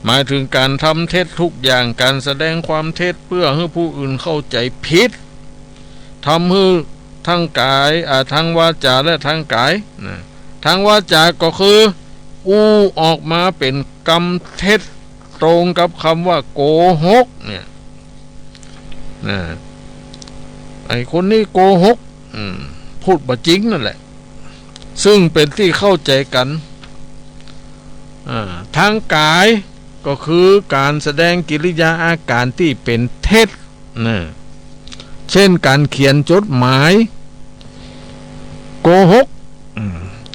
[SPEAKER 1] หมายถึงการทำเท็จทุกอย่างการแสดงความเท็จเพื่อให้ผู้อื่นเข้าใจผิดทำให้ทั้งกายทั้งวาจาและทั้งกายทั้งวาจาก็คือออกมาเป็นกรรมเท็จตรงกับคำว่าโกหกเนี่ยไอ้คนนี้โกหกพูดบ่จริงนั่นแหละซึ่งเป็นที่เข้าใจกันทางกายก็คือการแสดงกิริยาอาการที่เป็นเท็จเช่นการเขียนจดหมายโกหก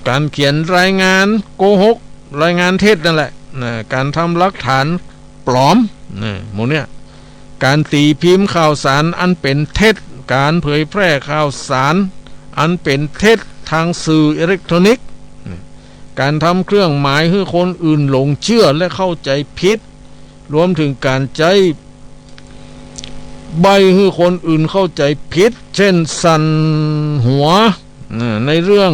[SPEAKER 1] การเขียนรายงานโกหกรายงานเท็จนั่นแหละการทำหลักฐานปลอมหมดเนี่ยการตีพิมพ์ข่าวสารอันเป็นเท็จการเผยแพร่ข่าวสารอันเป็นเท็จทางสื่ออิเล็กทรอนิกส์การทำเครื่องหมายให้คนอื่นหลงเชื่อและเข้าใจผิดรวมถึงการใจใบให้คนอื่นเข้าใจผิดเช่นสั่นหัวในเรื่อง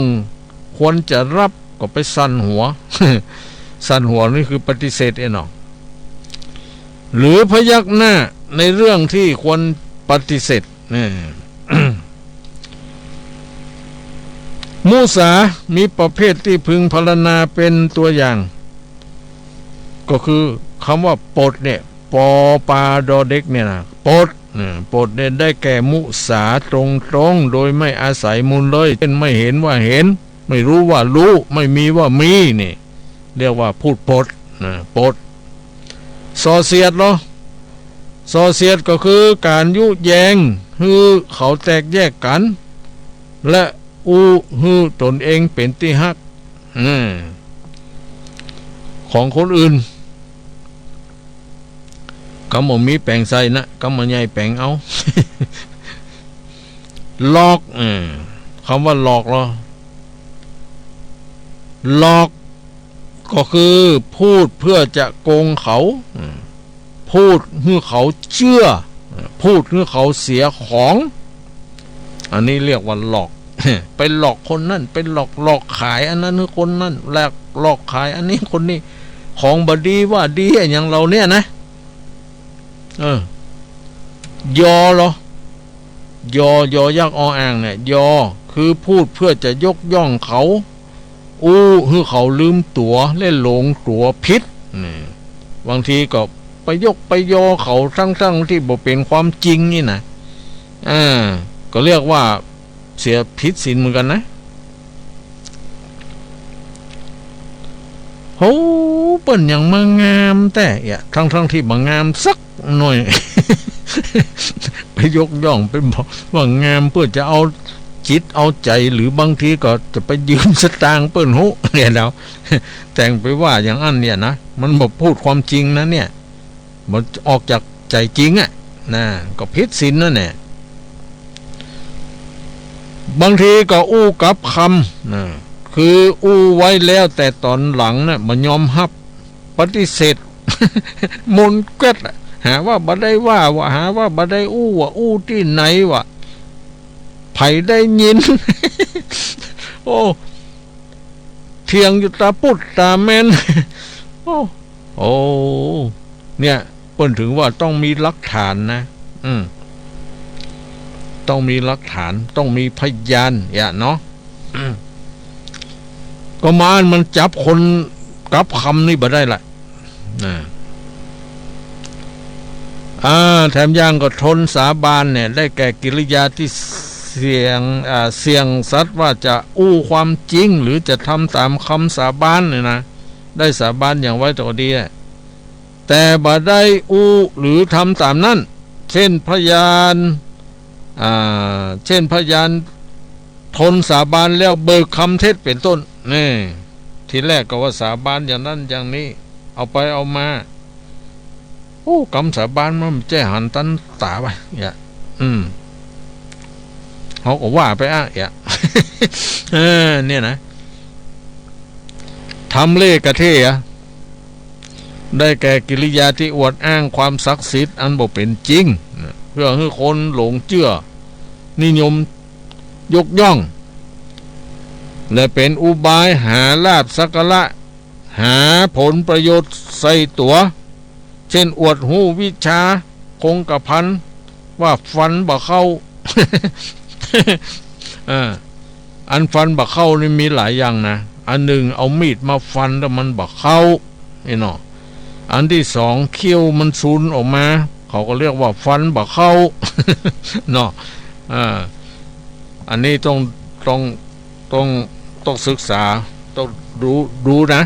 [SPEAKER 1] ควรจะรับก็ไปสั่นหัว สั่นหัวนี่คือปฏิเสธเนาะหรือพยักหน้าในเรื่องที่ควรปฏิเสธ มุสามีประเภทที่พึงพรรณนาเป็นตัวอย่างก็คือคำว่าปดเนี่ยปอปาดอเด็กเนี่ยนะปดเนี่ยได้แก่มุสาตรงโดยไม่อาศัยมูลเลยเช่นไม่เห็นว่าเห็นไม่รู้ว่ารู้ไม่มีว่ามีนี่เรียกว่าพูดปดปดซอเสียดเหรอซอเสียดก็คือการยุแยงฮือเขาแตกแยกกันและฮือตนเองเป็นที่ฮักของคนอื่นก็บ่มีแปลงใส่นะก็บ่ใหญ่แปลงเอา หลอกคำว่าหลอกเหรอหลอกก็คือพูดเพื่อจะโกงเขาพูดให้เขาเชื่อพูดให้เขาเสียของอันนี้เรียกว่าหลอก ไปหลอกคนนั่นไปหลอกขายอันนั้นคนนั่นหลอกขายอันนี้คนนี้ของบดีว่าดีอย่างเราเนี่ยนะยอเหรอยอยักษ์ออ่างเนี่ยยอคือพูดเพื่อจะยกย่องเขาคือเขาลืมตัวเล่นหลงตัวพิษนี่บางทีก็ไปยกไปยอเขาทั้งที่บ่เป็นความจริงนี่นะก็เรียกว่าเสียพิษศีลเหมือนกันนะโหเปิ้นอย่างมางามแต่ทั้งที่บางงามสักหน่อย ไปยกย่องไปบอกว่างามเพื่อจะเอาจิตเอาใจหรือบางทีก็จะไปยืมสตางค์เปิ้นหูเนี่ยเราแต่งไปว่าอย่างอันเนี่ยนะมันบอกพูดความจริงนะเนี่ยมันออกจากใจจริงนะก็พิษศีลนั่นแหละบางทีก็กับคำนะคือไว้แล้วแต่ตอนหลังนะมันยอมรับปฏิเสธ มนเกิดหาว่าบ่ได้ว่าหาว่าบ่ได้ว่าที่ไหนวะไผได้ยิน โอ้เทียงอยู่ตาปุดตาแม่น โอ้เนี่ยเพิ่นถึงว่าต้องมีหลักฐานนะต้องมีหลักฐานต้องมีพยานเนาะก็มันจับคนกับคำนี่บ่ได้ละแถมย่างก็ทนสาบานเนี่ยได้แก่กิริยาที่เสี่ยงสัตว์ว่าจะความจริงหรือจะทำตามคำสาบานเนี่ยนะได้สาบานอย่างไว้ต่อดีแต่บ่ได้หรือทำตามนั้นเช่นพยานทนสาบานแล้วเบิกคำเท็จเป็นต้นนี่ทีแรกก็ว่าสาบานอย่างนั้นอย่างนี้เอาไปเอามาคำสาบานมันแจ้หันตันตาไปเขาก็ว่าไปเนี่ยนะทำเล่กระเทได้แก่กิริยาที่อวดอ้างความศักดิ์สิทธิ์อันบ่เป็นจริงเพื่อให้คนหลงเชื่อนิยมยกย่องและเป็นอุบายหาลาภสักการะหาผลประโยชน์ใส่ตัวเช่นอวดหูวิชาคงกระพันว่าฟันบ่เข้า อันฟันบ่เข้านี่มีหลายอย่างนะอันหนึ่งเอามีดมาฟันแล้วมันบ่เข้าเนาะอันที่สองเขี้ยวมันซูนออกมาเขาก็เรียกว่าฟันบ่เข้า เนาะอันนี้ต้องศึกษาต้องดูนะ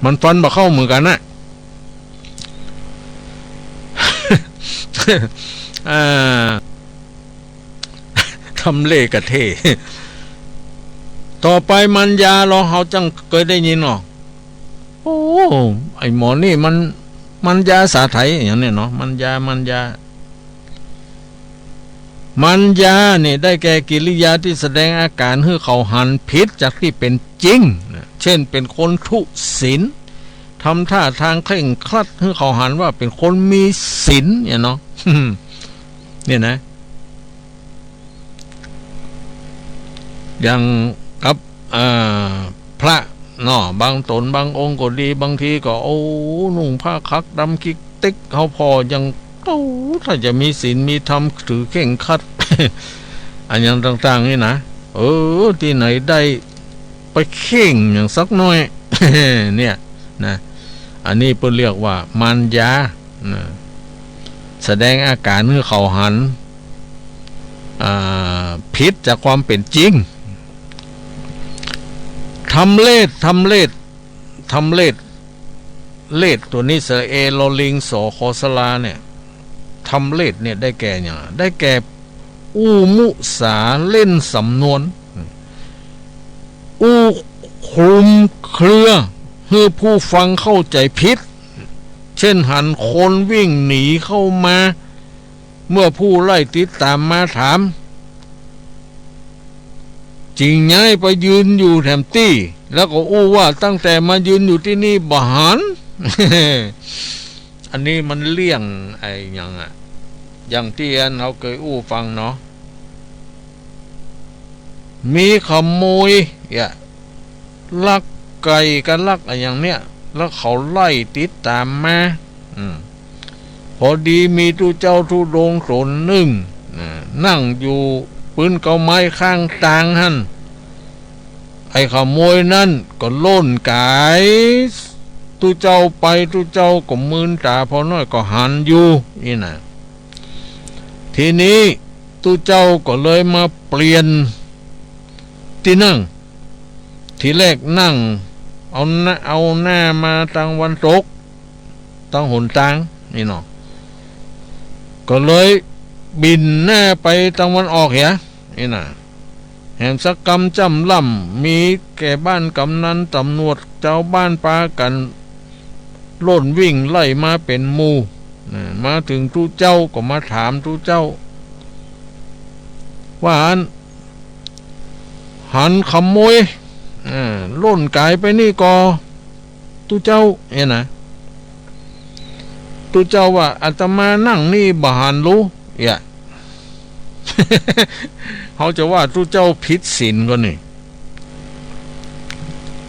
[SPEAKER 1] มันฟันบ่เข้าเหมือนกันนะ ทำเล่กะเท ต่อไปมันยาเราเขาจังเคยได้ยินหรอไอหมอนี่มันยาสาไถอย่างนี้เนาะมันยาเนี่ยได้แก่กิริยาที่แสดงอาการให้เขาหันผิดจากที่เป็นจริงเช่นเป็นคนทุศีลทำท่าทางเคร่งครัดให้เขาหันว่าเป็นคนมีศีลเนี่ยเนาะ เนี่ยนะอย่างกับพระเนาะบางตนบางองค์ก็ดีบางทีก็นุ่งผ้าคักดำกิ๊กติ๊กเขาพอยังถ้าจะมีศีลมีธรรมถือเข่งคัด อันอย่างต่างๆนี่นะที่ไหนได้ไปเข่งอย่างสักน้อย เนี่ยนะอันนี้เพิ่นเรียกว่ามันยาแสดงอาการให้เขาหันผิดจากความเป็นจริงทำเลดตัวนี้เสเอโลลิงสอคอสลาเนี่ยทำเลดเนี่ยได้แก่อย่างได้แก่มุสาเล่นสำนวนคลุมเครือให้ผู้ฟังเข้าใจผิดเช่นหันคนวิ่งหนีเข้ามาเมื่อผู้ไล่ติดตามมาถามจริงไงไปยืนอยู่แถมตี้แล้วก็ว่าตั้งแต่มายืนอยู่ที่นี่บ่หัน อันนี้มันเลี่ยงไอ้อย่างที่เราเคยฟังเนาะ มีขโมยลักไก่กันลักอะไรอย่างเนี้ยแล้วเขาไล่ติดตามมาพอดีมีตุเจ้าทุดงค์ตนหนึ่งนั่งอยู่ปืนเกาไม้ข้างทางหันไอ้ขโมยนั่นก็โล่นกายตุเจ้าไปตุเจ้าก็มืนตาพอน้อยก็หันอยู่นี่นะทีนี้ตุเจ้าก็เลยมาเปลี่ยนที่นั่งทีแรกนั่งเอาหน้ามาทางวันตกทางหนทางนี่เนาะก็เลยบินหน้าไปทางวันออกเหียนี่นะแห่งสักกรรมจำล่ำมีแก่บ้านกำนันตำรวจเจ้าบ้านปากันโล่นวิ่งไล่มาเป็นหมู่มาถึงทุเจ้าก็มาถามทุเจ้าว่าหันขโมยโล่นกายไปนี่ก็ทุเจ้านะทุเจ้าว่าอาตมานั่งนี่บ่หันรู้เขาจะว่าทุเจ้าผิดศีลก็นี่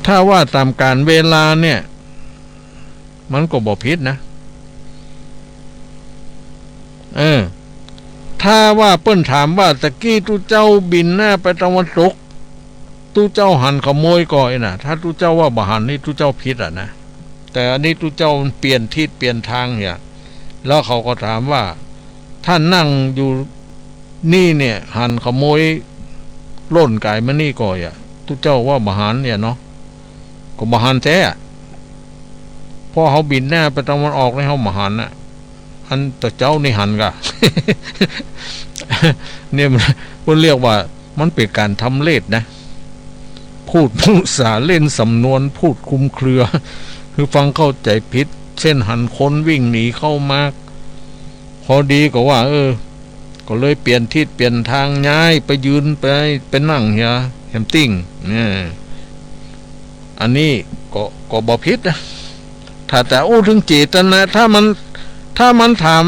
[SPEAKER 1] ถ้าว่าตามการเวลาเนี่ยมันก็บ่ผิดนะถ้าว่าเปิ้นถามว่าตะกี้ทุเจ้าบินหน้าไปตะวันตกทุเจ้าหันขโมยก่อนนะถ้าทุเจ้าว่าบ่หันนี่ทุเจ้าผิดนะแต่อันนี้ทุเจ้าเปลี่ยนทิศเปลี่ยนทางเนี่ยแล้วเขาก็ถามว่าท่านนั่งอยู่นี่เนี่ยหันขโมยโล่นไก่มานี่ก่อนทุเจ้าว่าบ่หันเนี่ยเนาะก็บ่หันแท้พอเขาบินหน้าไปตะวันออกแล้วเขาบ่หันน่ะอันแต่เจ้านี่หันกะ เนี่ยมันเรียกว่ามันเป็นการทำเลศนะพูดภาษาเล่นสำนวนพูดคลุมเครือ คือฟังเข้าใจผิดเช่นหันคนวิ่งหนีเข้ามาพอดีก็ว่าก็เลยเปลี่ยนทิศเปลี่ยนทางย้ายไปยืนไปเป็นนั่งเฮียแฮมติ้งเนี่ยอันนี้ก็บ่ผิดนะถ้าแต่ถึงเจตนาถ้ามันถาม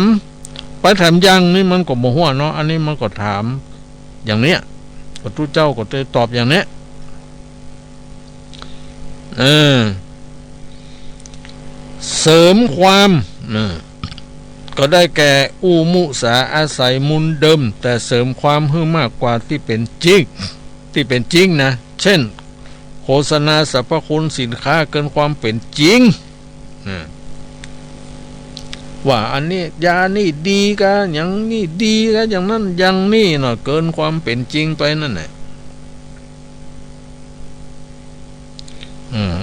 [SPEAKER 1] ไปถามยังนี่มันก็บ่ฮู้เนาะอันนี้มันก็ถามอย่างเนี้ยก็ทุเจ้าก็จะตอบอย่างเนี้ยเสริมความก็ได้แก่อุมุสาอาศัยมุนเดิมแต่เสริมความให้มากกว่าที่เป็นจริงนะเช่นโฆษณาสรรพคุณสินค้าเกินความเป็นจริงว่าอันนี้ยานี่ดีกันอย่างนี้ดีกันอย่างนั้นอย่างนี้เนาะเกินความเป็นจริงไปนั่นแหละ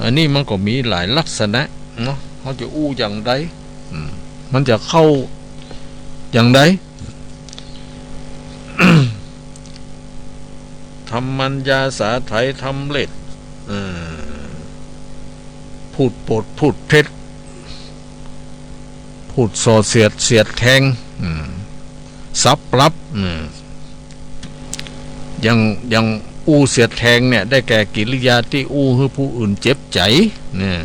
[SPEAKER 1] อันนี้มันก็มีหลายลักษณะเนาะเขาจะอู้อย่างใดมันจะเข้าอย่างใด ทำมัญญาสาไถทำเล็ดพูดปดพูดเท็จพูดส่อเสียดแทงซับรับอย่างอู้เสียดแทงเนี่ยได้แก่กิริยาที่อู้ให้ผู้อื่นเจ็บใจเนี่ย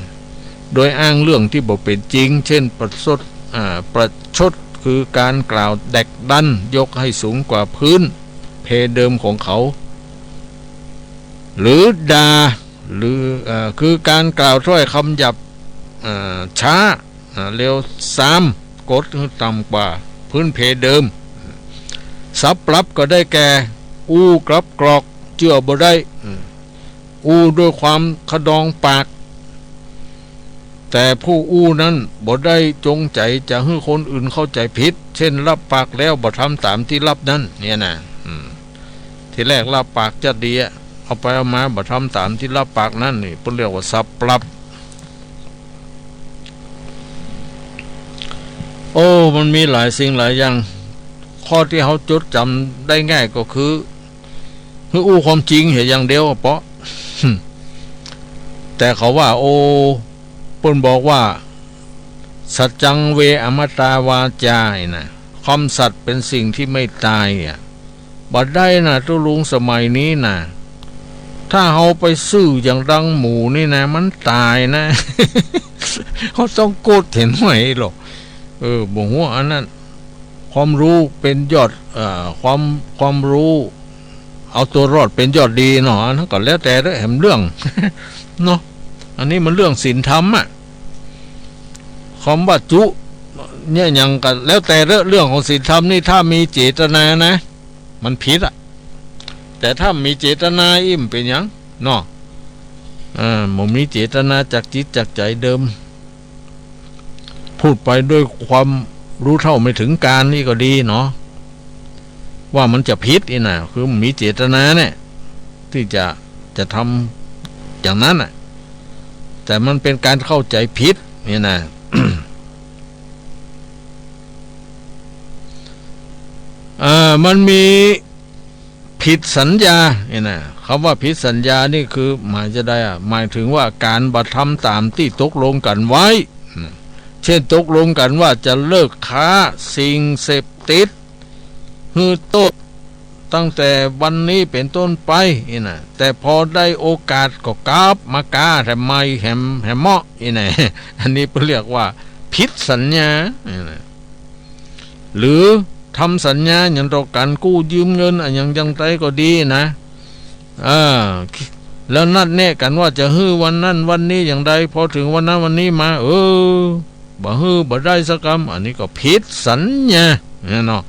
[SPEAKER 1] โดยอ้างเรื่องที่บ่เป็นจริงเช่นประชดคือการกล่าวแดกดันยกให้สูงกว่าพื้นเพเดิมของเขาหรือด่าหรือคือการกล่าวถ้อยคำหยาบช้าเร็วซ้ำกดต่ำกว่าพื้นเพเดิมซับรับก็ได้แก่อู้กลับกรอกเชื่อบ่ได้อู้ด้วยความขดองปากแต่ผู้อู้นั้นบ่ได้จงใจจะให้คนอื่นเข้าใจผิดเช่นรับปากแล้วบ่ทำตามที่รับนั้นเนี่ยนะทีแรกรับปากจะดีเอาไปเอามาบ่ทำตามที่รับปากนั้นนี่เพิ่นเรียกว่าซับรับมันมีหลายสิ่งหลายอย่างข้อที่เขาจดจำได้ง่ายก็คืออู้ความจริงเห็นอย่างเดียวเปาะ แต่เขาว่าเพิ่นบอกว่าสัจจังเวอมตาวาจานะคำสัตย์เป็นสิ่งที่ไม่ตายบัดได้นะตุลุงสมัยนี้นะถ้าเขาไปซื้ออย่างดังหมูนี่นะมันตายนะ เขาต้องโกดเห็นไหมหรอกบอกว่าอันนั้นความรู้เป็นยอดความรู้ เอาตัวรอดเป็นยอดดีเนาะนั่นก็แล้วแต่ด้วยแหมเรื่อง เนาะอันนี้มันเรื่องศีลธรรมอะคำว่าจุเนี่ยยังกันแล้วแต่เรื่องของศีลธรรมนี่ถ้ามีเจตนานะมันผิดอะแต่ถ้ามีเจตนาอิ่มเป็นยังเนาะมันมีเจตนาจากจิตจากใจเดิมพูดไปด้วยความรู้เท่าไม่ถึงการนี่ก็ดีเนาะว่ามันจะผิดนี่นะคือมีเจตนาเนี่ยที่จะทำอย่างนั้นน่ะแต่มันเป็นการเข้าใจผิดนี่นะ มันมีผิดสัญญาเนี่ยนะคำว่าผิดสัญญานี่คือหมายจะได้หมายถึงว่าการบัตรทำตามที่ตกลงกันไว้เช่นตกลงกันว่าจะเลิกค้าสิ่งเสพติดฮือโตตั้งแต่วันนี้เป็นต้นไปนี่นะแต่พอได้โอกาสก็กราบมากาแถมไม่แหมเหมาะนี่นะอันนี้เรียกว่าผิดสัญญาหรือทำสัญญาอย่างต่อกันกู้ยืมเงินอย่างไรก็ดีนะแล้วนัดแน่กันว่าจะฮื้อวันนั้นวันนี้อย่างไรพอถึงวันนั้นวันนี้มาบ่ฮื้อบ่ได้สักคำอันนี้ก็ผิดสัญญาเนาะ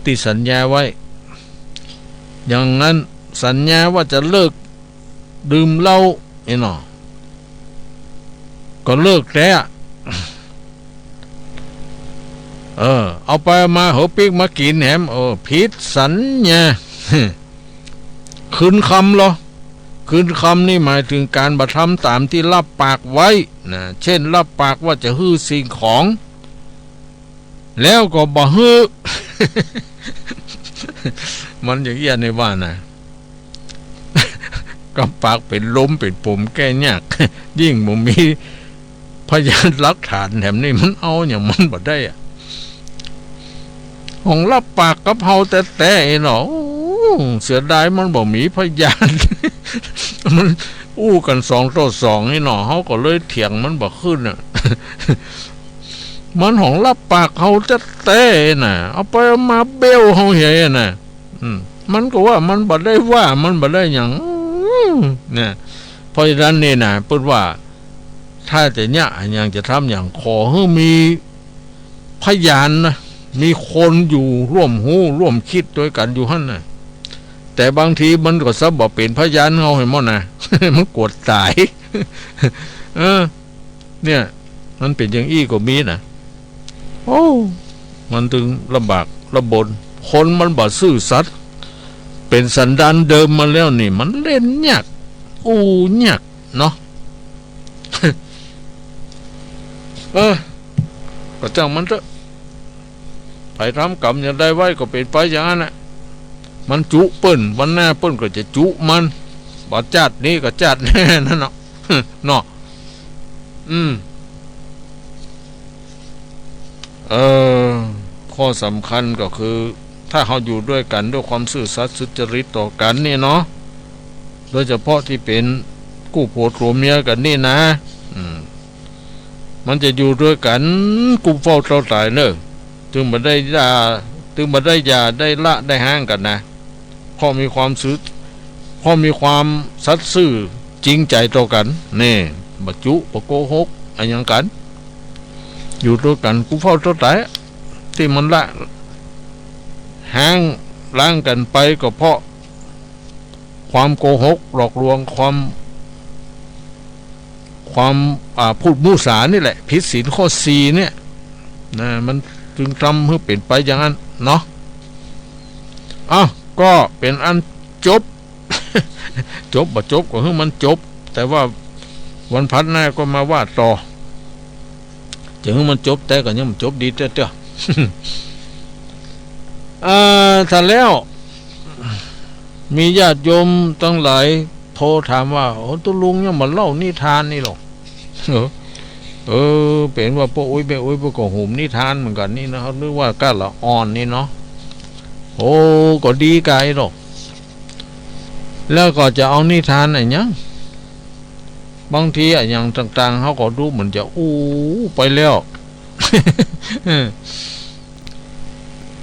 [SPEAKER 1] ที่สัญญาไว้อย่างนั้นสัญญาว่าจะเลิกดื่มเหล้าเนาะก็เลิกแล้วเอาไปมาหัวปิ๊กมากินแหมผิดสัญญา คืนคำเหรอคืนคำนี่หมายถึงการบัตรทำตามที่รับปากไว้นะเช่นรับปากว่าจะฮื้อสิ่งของแล้วก็บ่ฮื้อ มันอย่างเงี้ยในว่านะ กับปากเป็นล้มเป็นปุ่มแก้ยาก ยิ่งบ่มีพยานหลักฐานแถมนี่มันเอาอย่างมันบ่ได้อะของรับปากกับเฮาแต่เนาะเสียดายมันบ่มีพยาน มันอู้กัน2-2นี่เนาะเฮาก็เลยเถียงมันบ่ขึ้นน่ะ มันของรับปากเฮาแต่น่ะเอาไปมาเบลเฮาเหี้ยน่ะมันก็ว่ามันบ่ได้ว่ามันบ่ได้หยังเนี่ยเพราะฉะนั้นนี่น่ะเพิ่นว่าถ้าจะเนี่ยอย่างจะทำอย่างขอให้มีพยานนะมีคนอยู่ร่วมหูร่วมคิดด้วยกันอยู่หั่นน่ะแต่บางทีมันก็ซะบ่เป็นพยานเฮาให้หมดน่ะ มันกดตาย เนี่ยมันเป็นอย่างอี้ก็มีนะโอ้มันถึงลำบากระบนคนมันบ่ซื่อสัตย์เป็นสันดานเดิมมาแล้วนี่มันเล่นยากยากเนาะ ก็จังมันเถอะไปทำกรรมอย่างใดไว้ก็เป็นไปอย่างนั้นแหละมันจุเปิ้นวันหน้าเปิ้นก็จะจุมันบ่จัดนี้ก็จัดแน่นั่นเนาะ เนาะข้อสำคัญก็คือถ้าเราอยู่ด้วยกันด้วยความซื่อสัตย์สุจริตต่อกันนี่เนาะโดยเฉพาะที่เป็นกู้ผัวผัวเมียกันนี่นะมันจะอยู่ด้วยกันกุมเฝ้าเท่าตายเนอะถึงบ่ได้ยาได้ละได้ห้างกันนะพอมีความสัตย์ซื่อจริงใจต่อกันนี่บ่จุบ่โกหกอันยังกันอยู่ด้วยกันกุมเฝ้าเท่าตายที่มันละห้างล้างกันไปก็เพราะความโกหกหลอกลวงความพูดมุสานี่แหละผิดศีลข้อ4เนี่ยนะมันจึงทำให้เป็นไปอย่างนั้นเนาะก็เป็นอันจบ จบบ่จบก็ให้มันจบแต่ว่าวันพัดหน้าก็มาว่าต่อจะให้มันจบแต่ก็ยังมันจบดีเต้อ ถ้าแล้วมีญาติโยมตั้งหลายโทรถามว่าตุลุงยังมาเล่านิทานนี่หรอกเป็นว่าป้าอุ้ยก็หุ่มนิทานเหมือนกันนี่นะเขานึกว่าก้าละอ่อนนี่เนาะก็ดีไกลหรอกแล้วก็จะเอานิทานอะไรเนี้ยบางทีอย่างต่างๆเขาก็ดูเหมือนจะไปแล้ว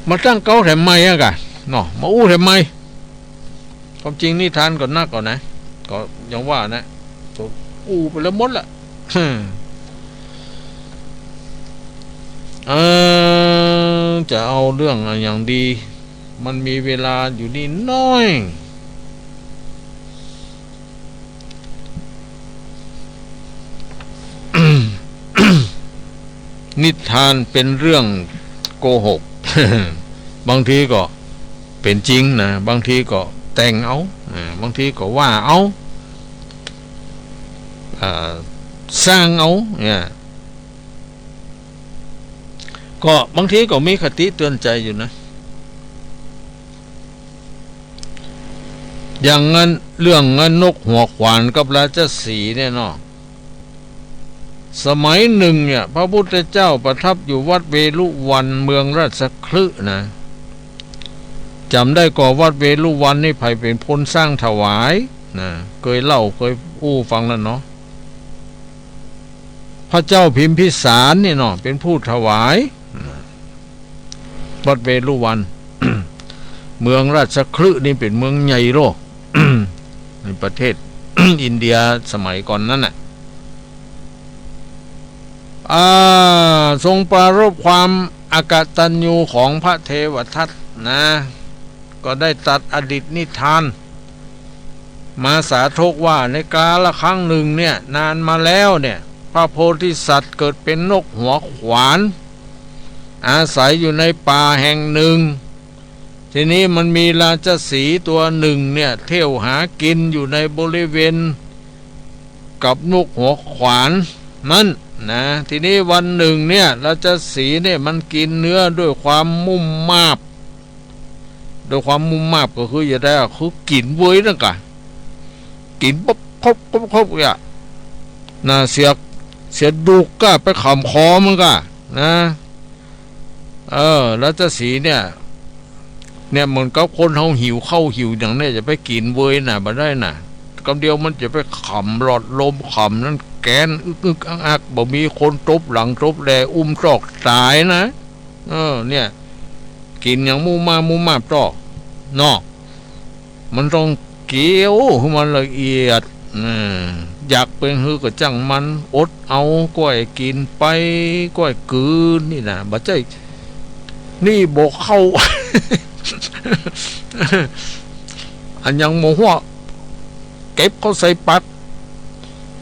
[SPEAKER 1] มาตั้งเก้าแถมไม่อะกันเนาะมาแถมไม่ ความจริงนิทานก็นักก่อนนะก็ยังว่านะตัวไปแล้วหมดละจะเอาเรื่องอย่างดีมันมีเวลาอยู่นี่น้อยนิทานเป็นเรื่องโกหก บางทีก็เป็นจริงนะบางทีก็แต่งเอาบางทีก็ว่าเอาสร้างเอาเนี่ยก็บางทีก็มีคติเตือนใจอยู่นะอย่างงั้นเรื่องงั้นนกหัวขวานกับราชสีห์เนี่ยเนาะสมัยหนึ่งเนี่ยพระพุทธเจ้าประทับอยู่วัดเวลุวันเมืองราชคฤห์นะจำได้ก่อวัดเวลุวันนี่ไผเป็นพลสร้างถวายนะเคยเล่าเคยฟังแล้วเนาะพระเจ้าพิมพิสารนี่เนาะเป็นผู้ถวายวัดเวลุวัน เมืองราชคฤห์นี่เป็นเมืองใหญ่โลก ในประเทศ อินเดียสมัยก่อนนั้นน่ะทรงปรารภความอกตัญญูของพระเทวทัตนะก็ได้ตัดอดีตนิทานมาสาธกว่าในกาลครั้งหนึ่งเนี่ยนานมาแล้วเนี่ยพระโพธิสัตว์เกิดเป็นนกหัวขวานอาศัยอยู่ในป่าแห่งหนึ่งทีนี้มันมีราชสีห์ตัวหนึ่งเนี่ยเที่ยวหากินอยู่ในบริเวณกับนกหัวขวานนั่นนะทีนี้วันหนึ่งเนี่ยราชสีห์เนี่ยมันกินเนื้อด้วยความมุ่มมาบก็คืออย่าได้คือกินเว้ยนั่นกะกินปุ๊บครบอ่ะนะเสียดุกก็ไปขำคอมันก็นะราชสีห์เนี่ยเหมือนกับคนเขาหิวเข้าหิวอย่างนี้จะไปกินเว้ยน่ะบ่ได้น่ะคำเดียวมันจะไปขำหลอดลมขำนั่นแกนอึกอักบ่มีคนตบหลังตบแลซอกตายนะเนี่ยกินอย่างมูมาต่อเนาะมันต้องเกี่ยวให้มันละเอียดอยากเป็นฮือก็จังมันอดเอาก้อยกินไปก้อยกืนนี่นะบ่ใจนี่บอกเข้า อันยังโมโหเก็บเขาใส่ปัก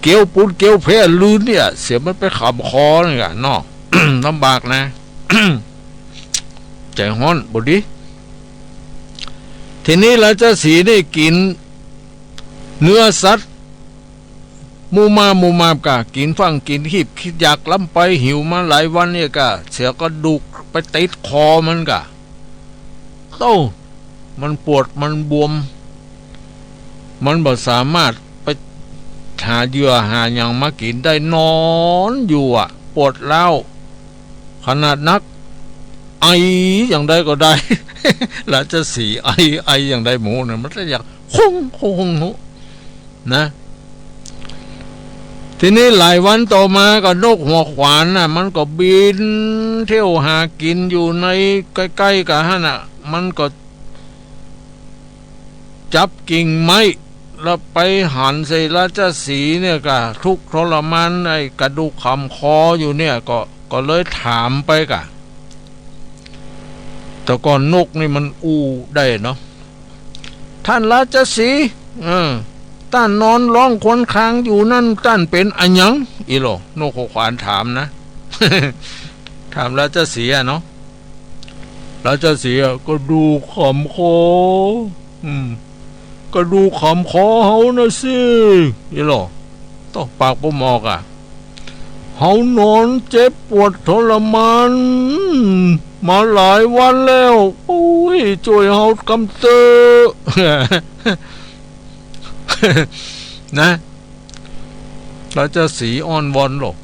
[SPEAKER 1] เกี่ยวปูนเกี่ยวเพลลืนเนี่ยเสียมันไปขำคอนี่กะเนาะ ลำบากนะ ใจฮ้อนบดีทีนี้ราชสีห์ได้กินเนื้อสัตว์มูมากะกินฟังกินขีบคิดอยากล้ำไปหิวมาหลายวันเนี่ยกะเสียก็ดุกไปติดคอมันกะโต้มันปวดมันบวมมันบ่สามารถไปหาเหยื่อหาอย่างมากินได้นอนอยู่ปวดเล้าขนาดนักไออย่างใดก็ได้ แล้วจะสีไออย่างใดหมูเนี่ยมันจะอยากคงนะทีนี้หลายวันต่อมาก็นกหัวขวานน่ะมันก็บินเที่ยวหากินอยู่ในใกล้ๆกับฮะน่ะมันก็จับกิ่งไม้แล้วไปหันใส่ราชสีห์เนี่ยก็ทุกข์ทรมานไอ้กระดูกขำคออยู่เนี่ยก็เลยถามไปกะแต่ก่อนนกนี่มันได้เนาะท่านราชสีห์ท่านนอนร้องควนคางอยู่นั่นท่านเป็นอันยังอีโลนกหัวขวานถามนะ ถามราชสีห์เนาะราชสีห์ก็ดูขำคอกระดูกขำคอเฮานะสิอีหรอต้องปากบ่มอกเฮานอนเจ็บปวดทรมานมาหลายวันแล้วโอ้ยช่วยเฮากำเตอ นะเราจะสีอ้อนวอนหรอก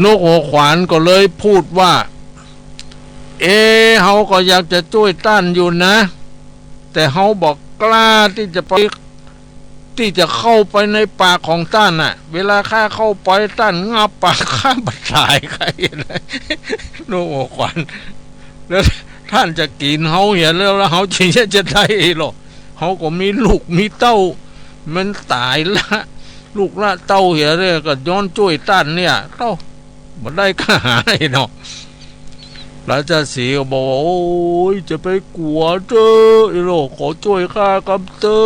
[SPEAKER 1] นกหัวขวานก็เลยพูดว่าเฮาก็อยากจะช่วยต้านอยู่นะแต่เฮาบอกกล้าที่จะเข้าไปในปากของต้านน่ะเวลาข้าเข้าไปต้านงับปากข้าบัดตายใครเลยโนหัวขวานแล้วท่านจะกินเฮาเห็นแล้วเฮาจริงจะได้หรอ เขาก็มีลูกมีเต้ามันตายละลูกละเต้าเหี้ยเนี่ยก็ย้อนช่วยต้านเนี่ยเต้ามันได้ข้าหาไอ้เนาะราชสีห์ก็บอกว่าโอ้ยจะไปกลัวเจ้อไอ้โลกขอช่วยข้ากำเตอ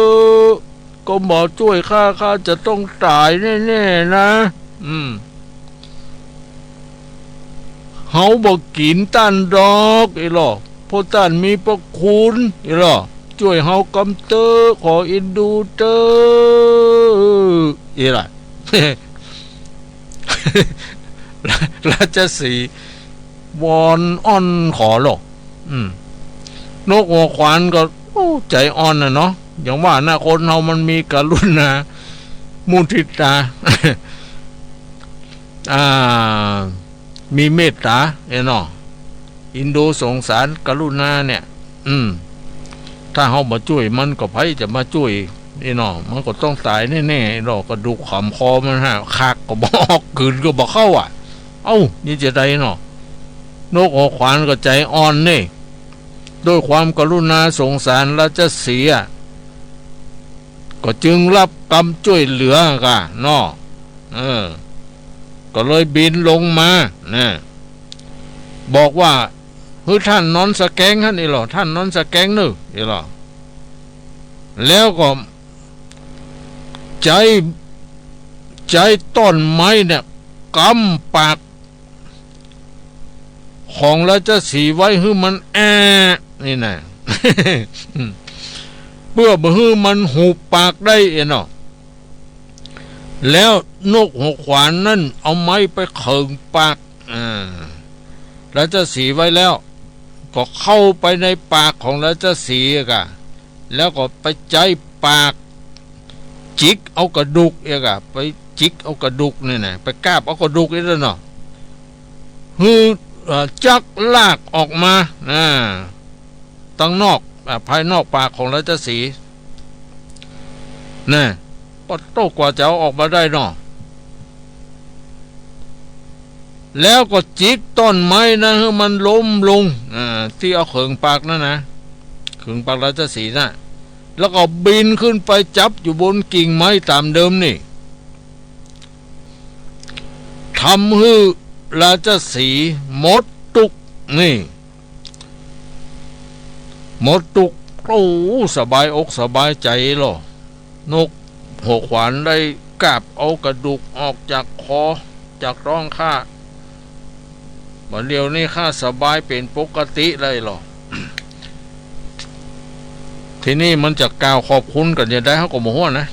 [SPEAKER 1] ก็บอกช่วยข้าจะต้องตายแน่ๆนะเขาบอกกินตันดอกไอ้หรอเพราะตันมีพระคุณไอ้หรอช่วยเฮากำเตอขออินดูเตอไอ้หรอ ราชสีห์วอนอ้อนขอหรอกนกหัวขวานก็ใจอ่อนนะเนาะอย่างว่าหน้าคนเรามันมีกรุณามุทิตา มีเมตตาเนาะอินโดสงสารกรุณาเนี่ยถ้าเขามาช่วยมันก็ไผจะมาช่วยเนาะมันก็ต้องตายแน่ๆเนาะก็ดูขำคอมันฮะคักก็บอกคืนก็บอกเข้านี่จะได้เนาะนกหัวขวานก็ใจอ่อนนี่ด้วยความกรุณาสงสารราชสีห์ก็จึงรับกรรมช่วยเหลือกะเนาะก็เลยบินลงมานะบอกว่าเฮ้ยท่านนอนสแกงท่านนี่หรอท่านนอนสแกงนึกนี่หรอแล้วก็ใจต้นไม้เนี่ยกำปากของราชสีห์ไว้ให้มันนี่นะ เพื่อบ่ให้มันหูปากได้เนาะแล้วนกหัวขวานนั่นเอาไม้ไปเขิงปากราชสีห์ไว้แล้วก็เข้าไปในปากของราชสีห์กะแล้วก็ไปใจปากจิกเอากระดูกไปจิกเอากระดูกนี่นะไปกาบเอากระดูกนี่เนาะจักลากออกมาตั้งนอกภายนอกปากของราชสีห์นะก็โตกว่าจะเอาออกมาได้เนาะแล้วก็จิกต้นไม้นะให้มันล้มลงที่เอาเขิงปากนั่นนะเขิงปากราชสีห์นะแล้วก็บินขึ้นไปจับอยู่บนกิ่งไม้ตามเดิมนี่ทำให้ราชสีห์หมดตุกนี่หมดตุกสบายอกสบายใจหรอนกหัวขวานได้กาบเอากระดูกออกจากคอจากร่องข้าวันเดียวนี้ข้าสบายเป็นปกติเลยหรอ ทีนี้มันจะกล่าวขอบคุณกันจะได้เขาก็โมโหนะ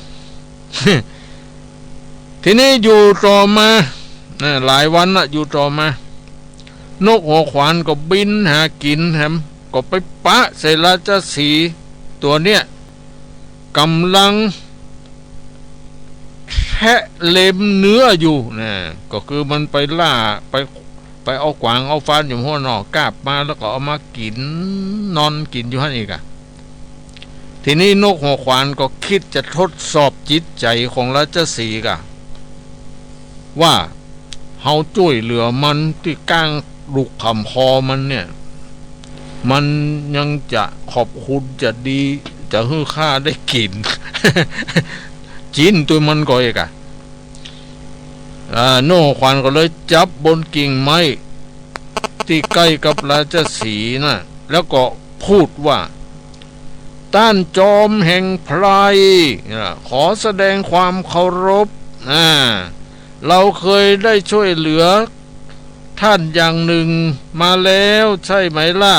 [SPEAKER 1] ทีนี้อยู่ต่อมาหลายวันละอยู่ต่อมานกหัวขวานก็บินหากินแฮมก็ไปปะใส่ราชสีห์ตัวเนี้ยกำลังแทะเล็มเนื้ออยู่นะก็คือมันไปล่าไปเอากวางเอาฟันอยู่หัวนอกกาบมาแล้วก็เอามากินนอนกินอยู่หั่นอีกทีนี้นกหัวขวานก็คิดจะทดสอบจิตใจของราชสีห์ว่าเฮาช่วยเหลือมันที่ก้างลูกคำคอมันเนี่ยมันยังจะขอบคุณจะดีจะให้ข้าได้กิน จินตัวมันก็อีกโน่ขวัญก็เลยจับบนกิ่งไม้ที่ใกล้กับราชสีห์นะแล้วก็พูดว่าต้านจอมแห่งไพรขอแสดงความเคารพเราเคยได้ช่วยเหลือท่านอย่างหนึ่งมาแล้วใช่ไหมล่ะ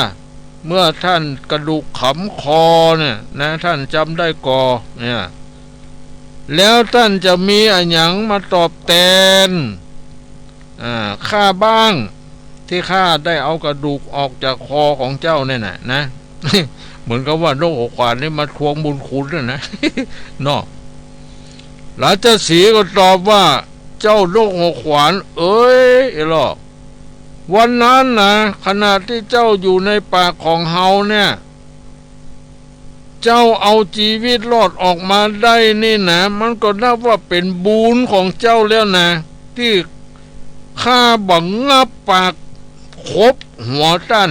[SPEAKER 1] เมื่อท่านกระดูกขำคอเนี่ยนะท่านจำได้ก่อเนี่ยแล้วท่านจะมีอะไรอย่างมาตอบแทนข้าบ้างที่ข้าได้เอากระดูกออกจากคอของเจ้าเนี่ยนะ เหมือนกับว่านกหัวขวานนี่มาทวงบุญคุณนะ เนาะราชสีห์ก็ตอบว่าเจ้านกหัวขวานเอ้ยหรอวันนั้นนะขณะที่เจ้าอยู่ในปากของเฮาเนี่ยเจ้าเอาชีวิตรอดออกมาได้นี่นะมันก็นับว่าเป็นบุญของเจ้าแล้วนะที่ข้าบังงับปากคบหัวท่าน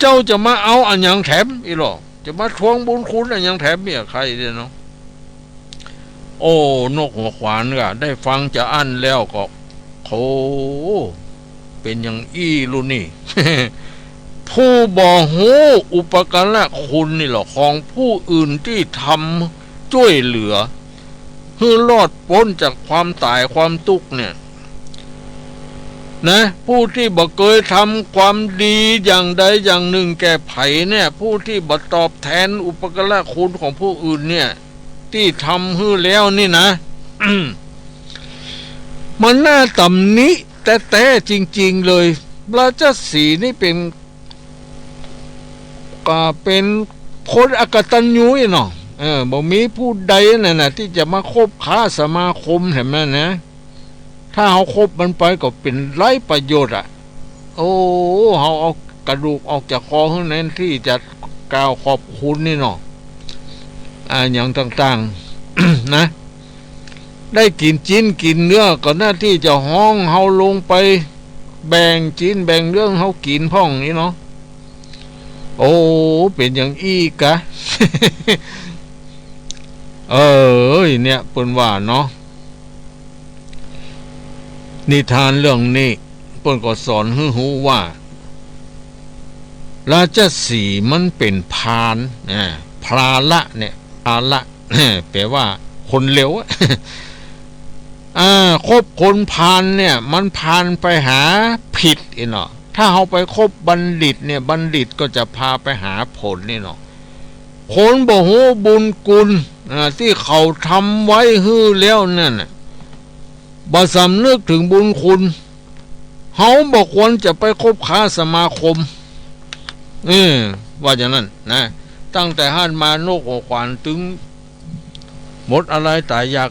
[SPEAKER 1] จ เจ้าจะมาเอาอันยังแถมอีหรอจะมาทวงบุญคุณอันยังแถมเมียใครเนี่ยเนาะโอ้นกหัวขวานก็ได้ฟังจะอั้นแล้วก็โธ่เป็นอย่างอี้รุ่นนี่ ผู้บ่หูอุปการะคุณนี่หรอของผู้อื่นที่ทำช่วยเหลือให้รอดพ้นจากความตายความทุกข์เนี่ยนะผู้ที่บ่เคยทำความดีอย่างใดอย่างหนึ่งแก่ไผเนี่ยผู้ที่บ่ตอบแทนอุปการะคุณของผู้อื่นเนี่ยที่ทำให้แล้วนี่นะ มันน่าตำหนิแต่จริงๆเลยราชสีห์นี่เป็นคนอกตัญญูเนาะบ่มีผู้ใดนั่นน่ะที่จะมาคบค้าสมาคมเห็นไหมนะถ้าเขาคบมันไปก็เป็นไร้ประโยชน์อ่ะโอ้เขาเอากระดูกออกจากคอข้างนั้นที่จะกล่าวขอบคุณนี่เนาะอย่างต่างๆ นะได้กินจิ้นกินเนื้อก็หน้าที่จะห้องเฮาลงไปแบ่งจิ้นแบ่งเรื่องเฮากินพ่องนี่เนาะโอ้เป็นอย่างอีกะ เนี่ยเปิ้นว่าเนาะนิทานเรื่องนี้เปิ้นก็สอนให้รู้ว่าราชสีห์มันเป็นพรานพราละเนี่ยพราละ แปลว่าคนเลว คบคนพาลเนี่ยมันพาลไปหาผิดอีเนาะถ้าเขาไปคบบัณฑิตเนี่ยบัณฑิตก็จะพาไปหาผลนี่เนาะคนบ่ฮู้บุญคุณที่เขาทำไว้ฮื้อแล้วนั่นบ่สำนึกถึงบุญคุณเขาบ่ควรจะไปคบค้าสมาคมว่าอย่างนั้นนะตั้งแต่หันมานกหัวขวานถึงหมดอะไรตายยาก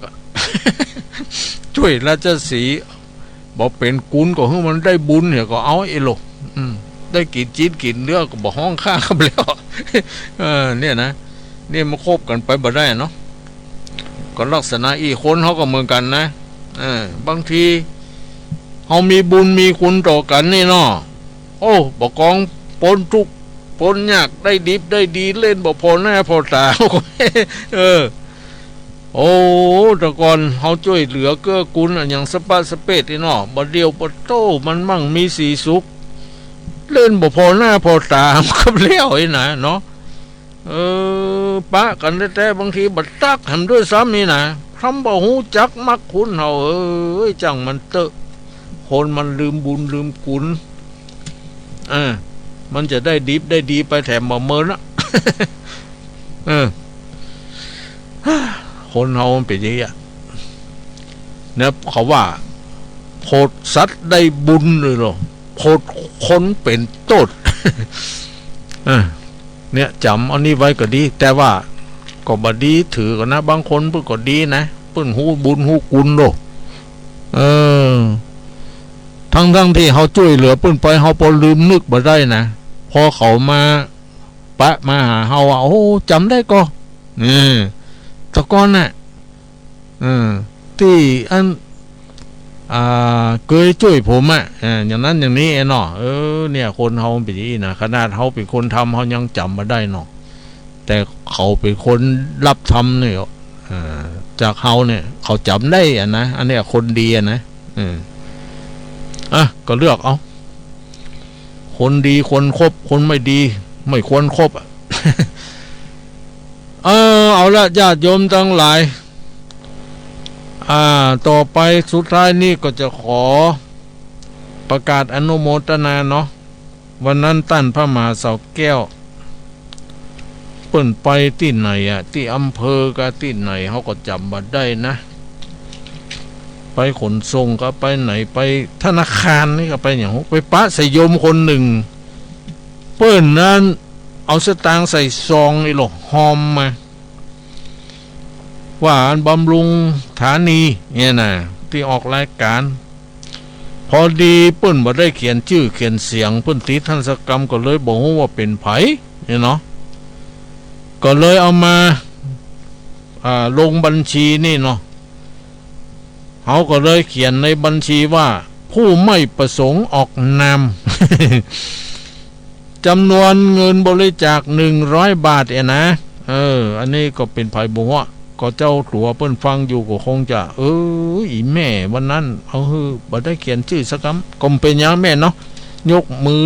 [SPEAKER 1] ช่วยราชสีห์บอกเป็นกุลก็ให้มันได้บุญเนี่ยก็เอาไอ้โลกได้กินจีนกินเนื้อก็บอกห้องข้างกันแล้ว เนี่ยนะนี่มาคบกันไปบ่ได้เนาะก็ลักษณะอีคนเขาก็เหมือนกันนะบางทีเขามีบุญมีคุณต่อกันนี่เนาะโอ้บอกกองปนทุกปนยากได้ดิบได้ดีเล่นบอกพอหน้าพอตา โอ้แต่ก่อนเขาช่วยเหลือเกื้อกูลอย่างสปาสเปดนี่เนาะบ่เดียวบ่โตมันมั่งมีสีสุขเล่นบ่พอหน้าพอตากับเลี้ยวไอ้นะเนาะปะกันแต่บางทีบัดตักทำด้วยซ้ำนี่นะทำบ่หูจักมักคุณเฮาจังมันเตอะคนมันลืมบุญลืมคุณมันจะได้ดิบได้ดีไปแถมบ่เมินละ คนเฮามันเป็นอย่างนี้เนี่ยเขาว่าโพดสัตว์ได้บุญเลยหรอโพดคนเป็นต้น เนี่ยจำอันนี้ไว้ก็ดีแต่ว่าก็บดีถือกันนะบางคนเพิ่นก็ดีนะเพิ่นหูบุญหูกุลโลทั้งที่เขาช่วยเหลือเพิ่นไปเขาพอลืมนึกบ่ได้นะพอเขามาปะมาหาเฮาโอ้จำได้ก็ตะกอนน่ะที่อันเคยช่วยผมอย่างนั้นอย่างนี้เนาะเนี่ยคนเฮาเป็นอย่างนี้นะขนาดเฮาเป็นคนทำเฮายังจำมาได้เนาะแต่เขาเป็นคนรับทำเนี่ยจากเฮาเนี่ยเขาจำได้นะอันนี้คนดีนะก็เลือกเอาคนดีคนคบคนไม่ดีไม่ควรคบ เอาละญาติโยมทั้งหลายต่อไปสุดท้ายนี้ก็จะขอประกาศอนุโมทนาเนาะวันนั้นตั้นพระมหาเสาแก้วเปิ้นไปที่ไหนที่อำเภอกับที่ไหนเขาก็จำมาได้นะไปขนส่งก็ไปไหนไปธนาคารนี่ก็ไปอย่างไปปะใส่โยมคนหนึ่งเปิ้นนั้นเอาสตางค์ใส่ซองนี่หรอกหอมมาว่าบำรุงฐานีเนี่ยนะที่ออกรายการพอดีเปิ้นบ่ได้เขียนชื่อเขียนเสียงเปิ้นติดทันสกรรมก็เลยบอกว่าเป็นไผเนี่ยเนาะก็เลยเอามาลงบัญชีนี่เนาะเขาก็เลยเขียนในบัญชีว่าผู้ไม่ประสงค์ออกนาม จำนวนเงินบริจาค100 บาทนะอันนี้ก็เป็นไผบ่ฮะก็เจ้าตัวเปิ้นฟังอยู่ก็คงจะอีแม่วันนั้นเอาบ่ได้เขียนชื่อสักคำก็เป็นหยังแม่เนาะยกมือ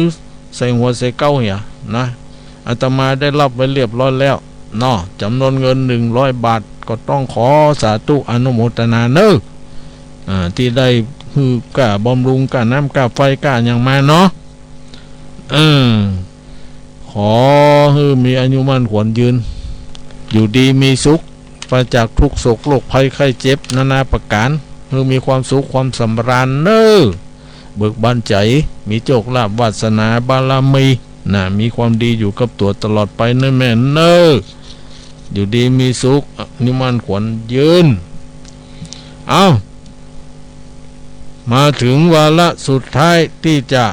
[SPEAKER 1] ใส่หัวใส่เก้าเหี่ยนะอาตมาได้รับไว้เรียบร้อยแล้วเนาะจำนวนเงิน100 บาทก็ต้องขอสาธุอนุโมทนาเนอะที่ได้กล้าบำรุงกล้าน้ำกล้าไฟกล้าอย่างมาเนาะขอมีอายุมั่นขวัญยืนอยู่ดีมีสุขปราศจากทุกโศกโรคภัยไข้เจ็บนานาประการมีความสุขความสำราญเนอะเบิกบานใจมีโชคลาภวาสนาบารมีมีความดีอยู่กับตัวตลอดไปเนอะแม่เนอะอยู่ดีมีสุขนิมานขวัญยืนมาถึงวาระสุดท้ายที่จะ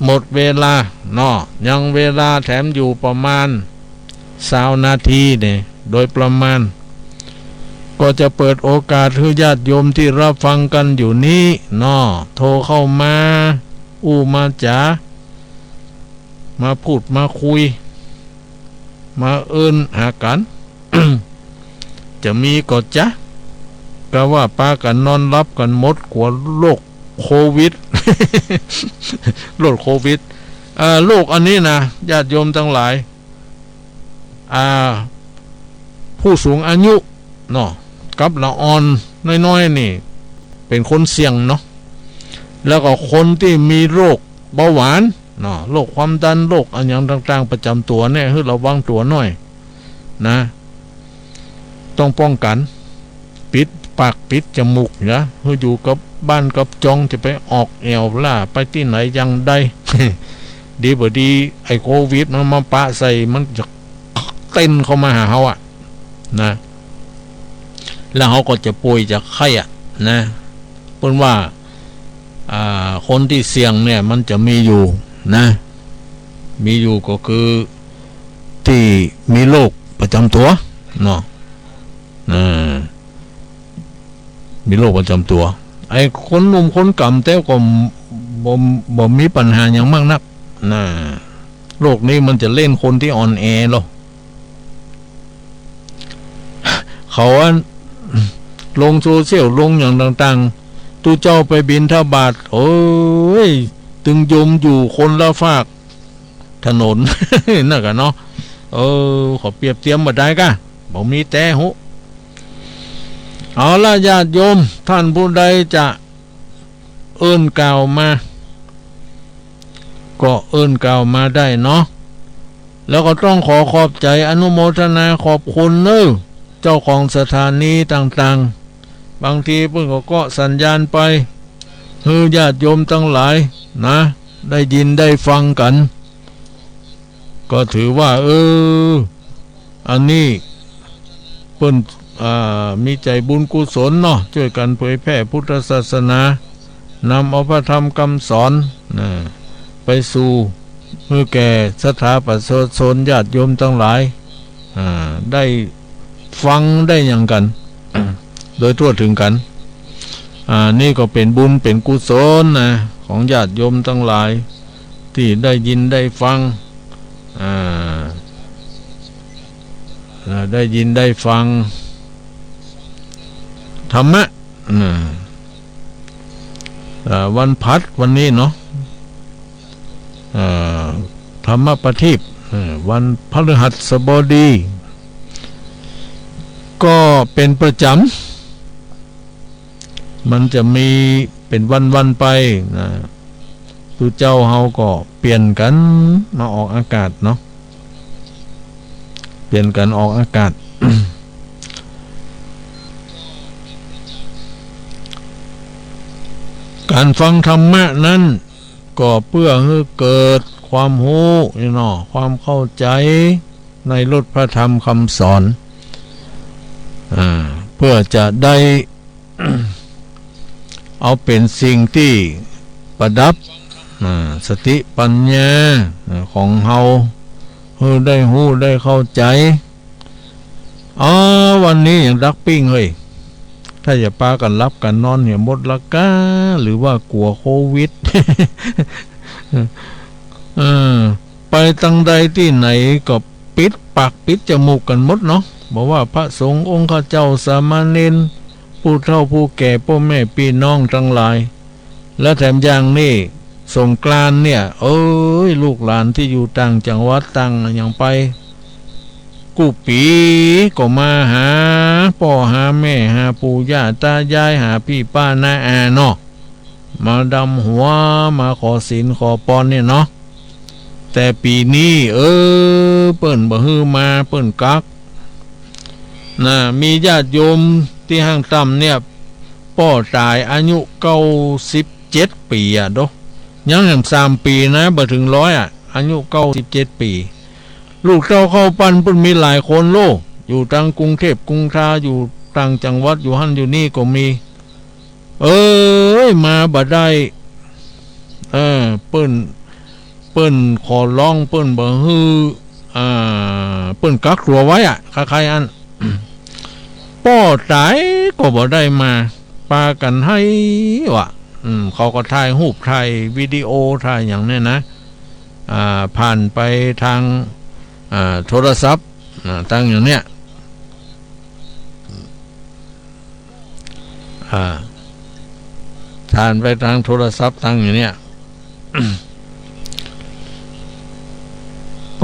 [SPEAKER 1] หมดเวลาเนาะยังเวลาแถมอยู่ประมาณ20 นาทีเนี่ยโดยประมาณก็จะเปิดโอกาสให้ญาติโยมที่รับฟังกันอยู่นี้เนาะโทรเข้ามามาจ๋ามาพูดมาคุยมาหากัน จะมีก็จ๊ะก็ว่าป้ากันนอนรับกันหมดกว่าโรคโควิด โรคโควิดโรคอันนี้นะญาติโยมทั้งหลายผู้สูงอายุเนาะกับละอ่อนน้อยๆนี่เป็นคนเสี่ยงเนาะแล้วก็คนที่มีโรคเบาหวานเนาะโรคความดันโรคอันอย่างต่างๆประจำตัวเนี่ยให้ระวังตัวหน่อยนะต้องป้องกันปิดปากปิดจมูกนะให้อยู่กับบ้านกับจองจะไปออกแอวล่าไปที่ไหนยังได้ ดีบ่ดีไอ้โควิดมันมาปะใส่มันจะเต้นเข้ามาหาเฮานะแล้วเขาก็จะป่วยจะไข้นะเพราะว่าคนที่เสี่ยงเนี่ยมันจะมีอยู่นะมีอยู่ก็คือที่มีโรคประจำตัวเนาะมีโรคประจำตัวไอ้คนหนุ่มคนกำแต่ก็บ่มีปัญหาอย่างมากนักนะโรคนี้มันจะเล่นคนที่อ่อนแอหรอเขาลงโซเชียลลงอย่างต่างๆตู้เจ้าไปบินทบาทตึงยมอยู่คนละฝากถนน นั่นกันเนาะขอเปรียบเทียมมาได้กะบ่มีแต่หุเอาล่ะญาติโยมท่านผู้ใดจะกล่าวมาก็กล่าวมาได้เนาะแล้วก็ต้องขอบใจอนุโมทนาขอบคุณเนอะเจ้าของสถานีต่างๆบางทีเพิ่งก็สัญญาณไปญาติโยมทั้งหลายนะได้ยินได้ฟังกันก็ถือว่าอันนี้เพิ่นมีใจบุญกุศลเนาะช่วยกันเผยแพร่พุทธศาสนานำเอาพระธรรมคำสอนไปสู่แก่สถาปัตยชนญาติโยมทั้งหลายได้ฟังได้อย่างกัน โดยทั่วถึงกันนี่ก็เป็นบุญเป็นกุศลนะของญาติโยมทั้งหลายที่ได้ยินได้ฟังได้ยินได้ฟังธรรมะวันพัดวันนี้เนาะธรรมประทีปวันพฤหัสบดีก็เป็นประจำมันจะมีเป็นวันๆไปนะทุกเจ้าเฮาก็เปลี่ยนกันมาออกอากาศเนาะเปลี่ยนกันออกอากาศ การฟังธรรมะนั้นก็เพื่อให้เกิดความรู้เนาะความเข้าใจในรถพระธรรมคำสอนเพื่อจะได้ เอาเป็นสิ่งที่ประดับสติปัญญาของเฮาให้ได้รู้ได้เข้าใจวันนี้อย่างรักปิ้งเฮ้ยถ้าจะปากันรับกันนอนเนี่ยหมดละกาหรือว่ากลัวโควิด ไป ไปตั้งใดที่ไหนก็ปิดปากปิดจมูกกันหมดเนาะบอกว่าพระสงฆ์องค์ข้าเจ้าสามเณรผู้เฒ่าผู้แก่พ่อแม่พี่น้องทั้งหลายและแถมอย่างนี่สงกรานต์เนี่ยลูกหลานที่อยู่ต่างจังหวัดต่างอย่างไปกู้ปีก็มาหาพ่อหาแม่หาปู่ย่าตายายหาพี่ป้าน้าอาเนาะมาดำหัวมาขอศีลขอพรเนี่ยเนาะแต่ปีนี้เปิ้นบ่ฮือมาเปิ้นกักนะมีญาติโยมที่ห้างต่ำเนี่ยป้อตายอายุ97 ปีอ่ะโดยังแหม3 ปีนะบ่ถึง100อ่ะอายุ97 ปีลูกเต้าเข้าปั้นเปิ้นมีหลายคนโลอยู่ทางกรุงเทพกรุงทาอยู่ต่างจังหวัดอยู่หั่นอยู่นี่ก็มีมาบ่ได้เปิ้นขอร้องเปิ้นบ่ฮือเปิ้นกักตัวไว้อ่ะคล้ายๆอัน ป้อตายก็บ่ได้มาปากันให้วะเขาก็ถ่ายรูปถ่ายวิดีโอถ่ายอย่างนี้นะผ่านไปทางโทรศัพท์ตั้งอย่างเนี้ยผ่านไปทางโทรศัพท์ตั้งอย่างเนี้ย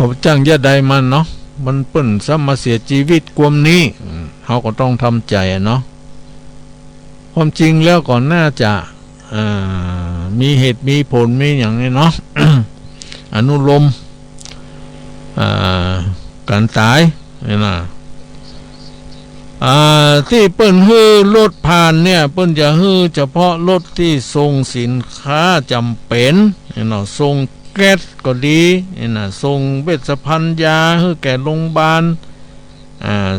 [SPEAKER 1] ผมจังยะใดมันเนาะมันเปิ้นซะมาเสียชีวิตกวมนี้เขาก็ต้องทำใจเนาะความจริงแล้วก่อนน่าจะมีเหตุมีผลมีอย่างนี้เนาะ อนุโลมการตายนี่นะที่เปิ้นฮื้อรถผ่านเนี่ยเปิ้นจะฮื้อเฉพาะรถที่ส่งสินค้าจำเป็นนี่เนาะส่งแก๊สก็ดีนี่นะส่งเวชภัณฑ์ยาฮื้อแก่โรงพยาบาล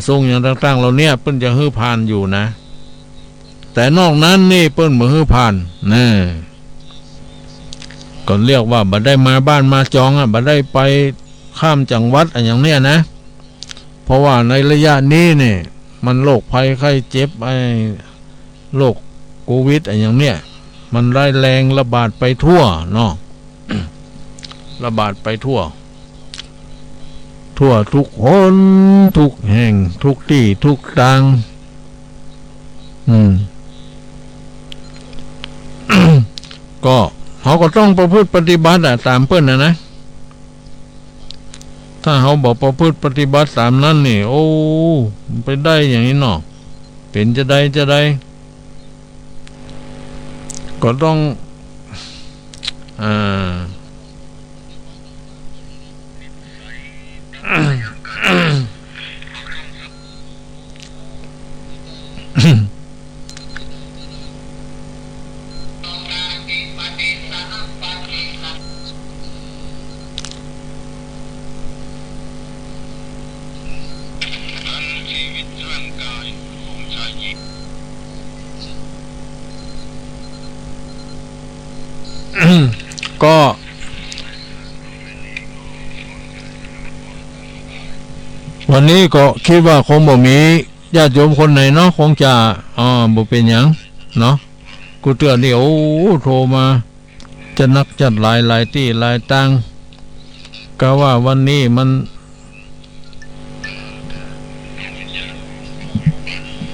[SPEAKER 1] ส่งอย่างต่างๆเราเนี่ยเปิ้นจะฮื้อผ่านอยู่นะแต่นอกนั้นนี่เปิ้นบ่ฮื้อผ่านนะก็เรียกว่าบ่ได้มาบ้านมาจองบ่ได้ไปข้ามจังหวัดอย่างเนี้ยนะเพราะว่าในระยะนี้นี่มันโรคภัยไข้เจ็บโรคโควิดอย่างเนี้ยมันร้ายแรงระบาดไปทั่วเนาะ ระบาดไปทั่วทุกคนทุกแห่งทุกที่ทุกทางก็เขาก็ต้องประพฤติปฏิบัติตามเพิ่นนะถ้าเขาบอกประพฤติปฏิบัติตามนั้นนี่โอ้ไปได้อย่างนี้เนาะเป็นจะได้ก็ต้องก็วันนี้ก็คิดว่าคงบ่มีญาติโยมคนไหนเนาะคงจะบ่เป็นหยังเนาะกูเตือนนี่โอ้โทรมาจะนักจัดหลายที่หลายตังก็ว่าวันนี้มัน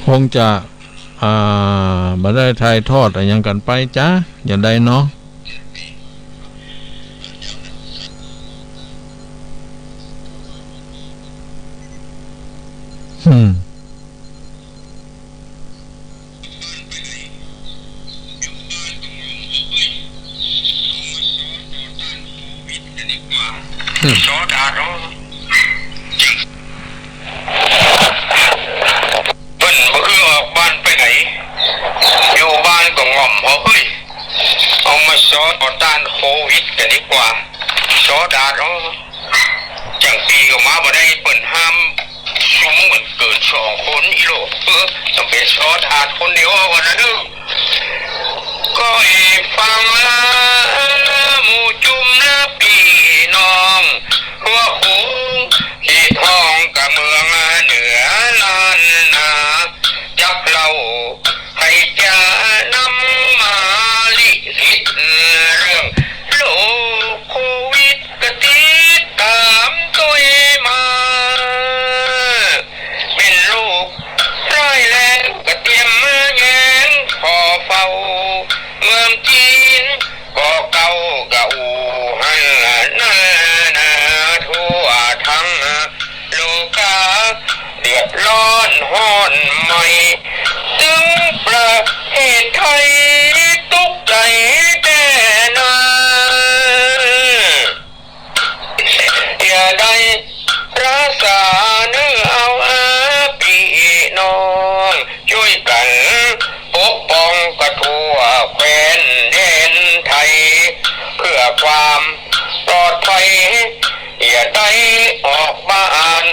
[SPEAKER 1] คงจะบ่ได้ถ่ายทอดอะไรยังกันไปจ้าอย่าได้เนาะ
[SPEAKER 2] ซอดาโรเพิ่นบ่คือออกบ้านไปไหนอยู่บ้านก็ง่อมเอามาซอต่อต้านโควิดกันดีกว่าซอดาโรจังปีก็มาบ่ได้เปิ้นห้ามซุ่มกันเกิน2 คนอีโลต้องเป็นซอดาคนเดียวก็นะเด้อก็ให้ฟังละหมู่จุ่มนะพี่น้องหัวโขงที่ท้องกับเมืองเหนือล้านนาจักเราให้จะนำมาลิขิตเรื่องโรคโควิดกระติด ความปลอดภัยอย่าได้ออกบ้าน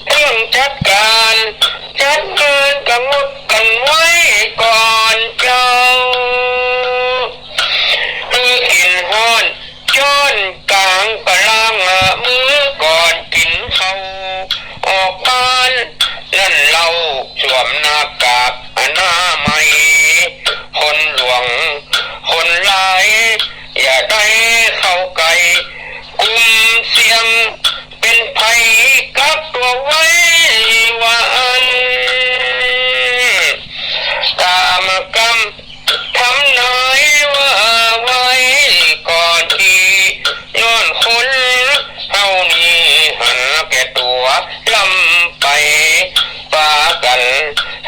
[SPEAKER 2] เรื่องจัดการจัดงานกำหนดกันไว้ก่อนเจ้ากินฮ้อนจ้อนกลางกะลางมือก่อนกินเขาออกบ้านนั่นเราสวมหน้ากากอนามัยคนหลวงคนหลายอย่าได้เข้าใกล้กลุ่มเสี่ยงเป็นภัยกักตัวไว้วันตามกรรมทำนายว่าไว้ก่อนที่ย้อนคนเฮานี้หันแก่ตัวลำไปปากัน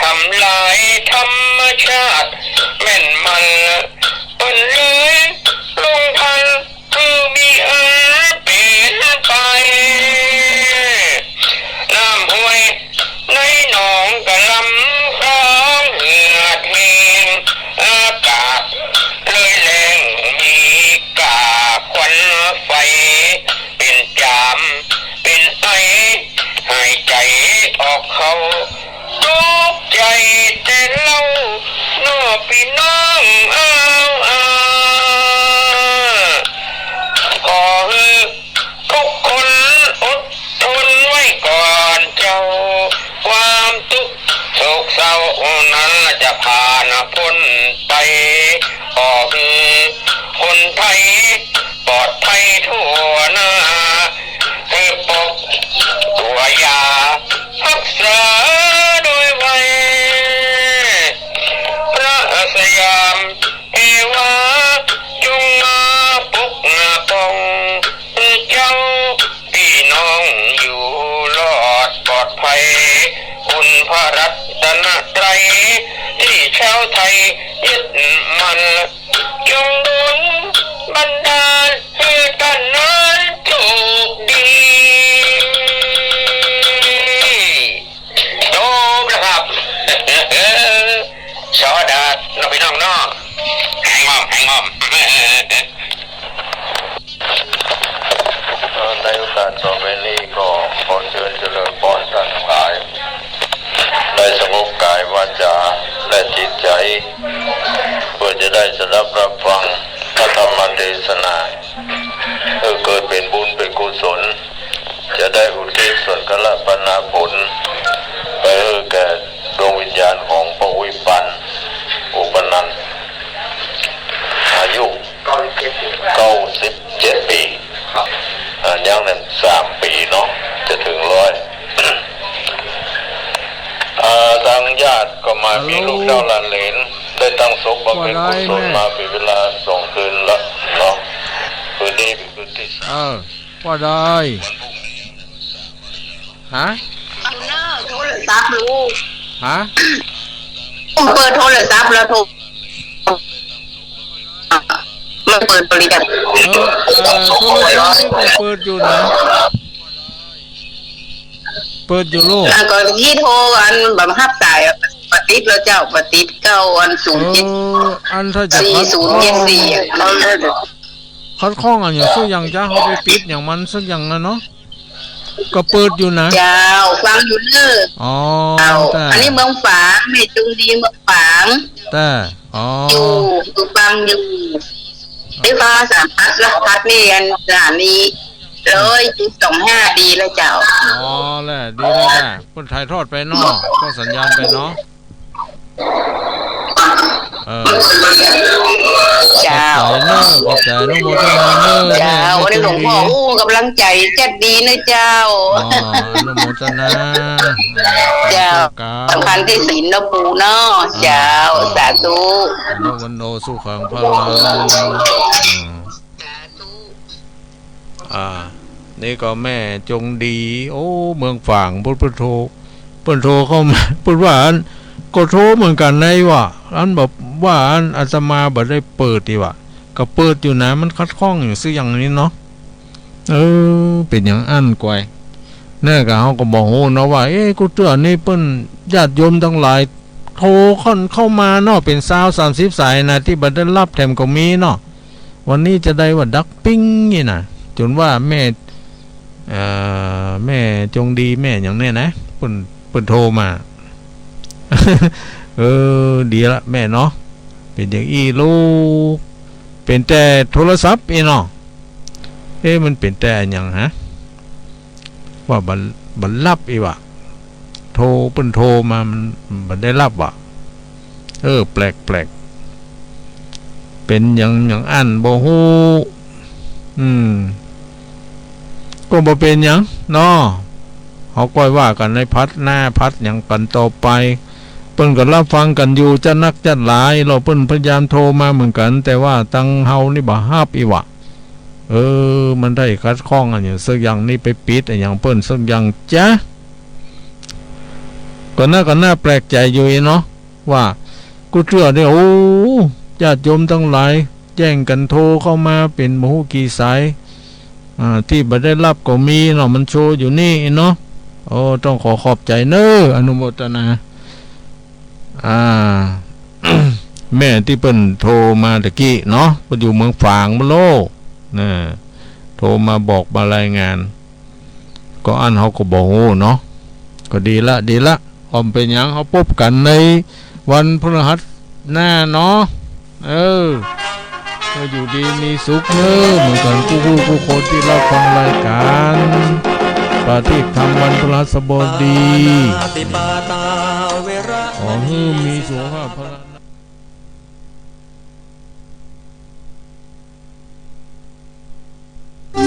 [SPEAKER 2] ทำลายธรรมชาติแม่นมันเปิ้นเลยลงพันคือมีอันเป็นไปน้ำห้วยในหนองกะลำคลองเหงื่อเทงอากาศเลยแรงมีกาควันไฟเป็นจามเป็นไอหายใจออกเขาตกใจแต่เล่าน้อพี่น้องขอให้ทุกคนอดทนไว้ก่อนเจ้าความทุกข์โศกเศร้านั้นจะผ่านพ้นไปขอให้คนไทยปลอดภัยทั่วหน้าให้ปกตัวยารักษาโดยไวพระสยามเอวาจงมาปกป้องเจ้าพี่น้องอยู่รอดปลอดภัยคุณพระรัตนตรัยที่ชาวไทยยึดมันจงดุลบันดาลให้ท่านนั้นโชคดีโตนะครับ ชอดาน้องพี่น้องเนาะแหงงอม
[SPEAKER 3] ในโอกาสต่อไปนี้ก็ขอเชิญเจริญพรท่านทั้งหลายได้สงบกายวาจาและจิตใจเพื่อจะได้สดับรับฟังพระธรรมเทศนาเกิดเป็นบุญเป็นกุศลจะได้อุทิศส่วนกะละปนาผลไปแก่ดวงวิญญาณของพระวิปันน์อุปนันท์อายุ97 ปียังนั้น3 ปีเนาะจะถึง100 ทางญาติก็มามีลูกเต้าหลานเหลนได้ตั้งศพบำเพ็ญกุศลมาเป็นเวลา2 คืนละเนาะคืนนี้เป็นคืนที่
[SPEAKER 1] ว่าได้ฮะ
[SPEAKER 4] โทรศัพท์ลูก
[SPEAKER 1] ฮะ
[SPEAKER 4] เปิดโทรศัพท์แล้วโทรมันเปิดบริการ
[SPEAKER 1] โทรศัพท์ก็เปิดอยู่นะเปิดอยู่ลูก
[SPEAKER 4] ก่อนที่โทรอันแบบฮับสายปฏิทินแล้วเจ้าปฏิทิน9อัน07
[SPEAKER 1] อันถ้าจะ
[SPEAKER 4] 4074เราเลย
[SPEAKER 1] คัดข้องอันอย่างซึ่งอย่างจ้าเขาไปปิดอย่างมันซึ่งอย่างนั้นเนาะก็เปิดอยู่นะ
[SPEAKER 4] เจ้าฟังอยู่เนอะ
[SPEAKER 1] อ๋อ
[SPEAKER 4] อันนี้เมืองฝางไม่จุงดีเมืองฝาง
[SPEAKER 1] แต่อ๋อ
[SPEAKER 4] อยู่ฟังอยู่ได้ฟ้าสามพัดนี่อันสถานี100.25ดีแล้วเจ้า
[SPEAKER 1] อ๋อแหละดีเลยแหละคนถ่ายทอดไปเนาะก็สัญญาณไปเนาะ
[SPEAKER 4] เจ้า
[SPEAKER 1] ขอบใจนุโมทนาเนอะ
[SPEAKER 4] เจ้าวันนี้หลวงพ่อกำลังใจจัดดีนะเจ้า
[SPEAKER 1] นุโมทนา
[SPEAKER 4] เจ้าสำคัญที่ศีลนะปู่เนาะเจ้าสาธุ
[SPEAKER 1] โนวันโนสุขังพลังนี่ก็แม่จงดีโอ้เมืองฝางพุทธโธเปิ้นโทรเข้ามาพูดว่าก็โทรเหมือนกันในว่าอันบอกว่าอันอาตมาบ่ได้เปิดดีว่าก็เปิดอยู่นะมันคัดข้องอยู่ซึ่งอย่างนี้เนาะเป็นอย่างอันกวยเนี่ยก็เขาก็บอกโหเนาะว่ากูเตือนนี่เปิ้นญาติโยมทั้งหลายโทรเข้ามาเนาะเป็น20-30 สายนะที่บ่ได้รับแถมก็มีเนาะ วันนี้จะได้ว่าดักปิ้งนี่นะจนว่าแม่แม่จงดีแม่อย่างเนี้ยนะเปิ้นโทรมา ดีละแม่เนาะเป็นอย่างอีลูกเป็นแต่โทรศัพท์อีเนาะมันเป็นแต่อย่างฮะว่าบันรับอีวะโทรเปิ้นโทรมามันบันได้รับวะแปลกเป็นอย่างอันบ่ฮู้ก็บ่เป็นหยังเนาะเขาก้อยว่ากันในพัดหน้าพัดอย่างกันต่อไปเปิ้นก็รับฟังกันอยู่จะนักจะหลายเราเปิ้นพยายามโทรมาเหมือนกันแต่ว่าตังเฮานี่บ่ฮับอีวะมันได้คัดข้องอันอย่างสักอย่างนี้ไปปิดอันอย่างเปิ้นสักอย่างจ้ะก็น่าแปลกใจอยู่เนาะว่ากูเชื่อเนี่ยโอ้ญาติโยมทั้งหลายแย่งกันโทรเข้ามาเป็นบ่ฮู้กี่สายที่บ่ได้รับก็มีเนาะมันโชว์อยู่นี่เนาะต้องขอบใจเน้ออนุโมทนาแม่ที่เปิ้นโทรมาตะกี้เนาะเปิ้นอยู่เมืองฝางมะโลนะโทรมาบอกมารายงานก็อันเขาก็บอกโอ้เนาะก็ดีละออมเป็นหยังเขาพบกันในวันพฤหัสหน้าเนาะก็อยู่ดีมีสุขเน้อเหมือนกันผู้คนที่รับฟังรายการปฏิธรรมวันพฤหัสบดีขอให้มีสุขภาพพลานา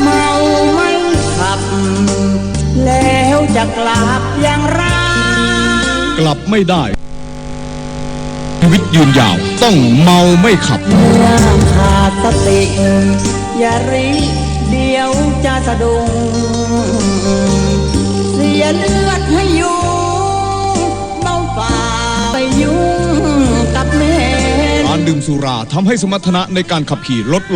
[SPEAKER 5] เมาไม่ขับแล้วจะกลับอย่างไร
[SPEAKER 6] กลับไม่ได้ชีวิตยืนยาวต้องเมาไม่ขับ
[SPEAKER 5] เมื่อขาดสติอย่ารีเดี๋ยวจะสะดุ้งเสียเลือดให้อยู่เมาฝ่าไปยุ่งกับแม่
[SPEAKER 6] การดื่มสุราทำให้สมรรถนะในการขับขี่ลดลง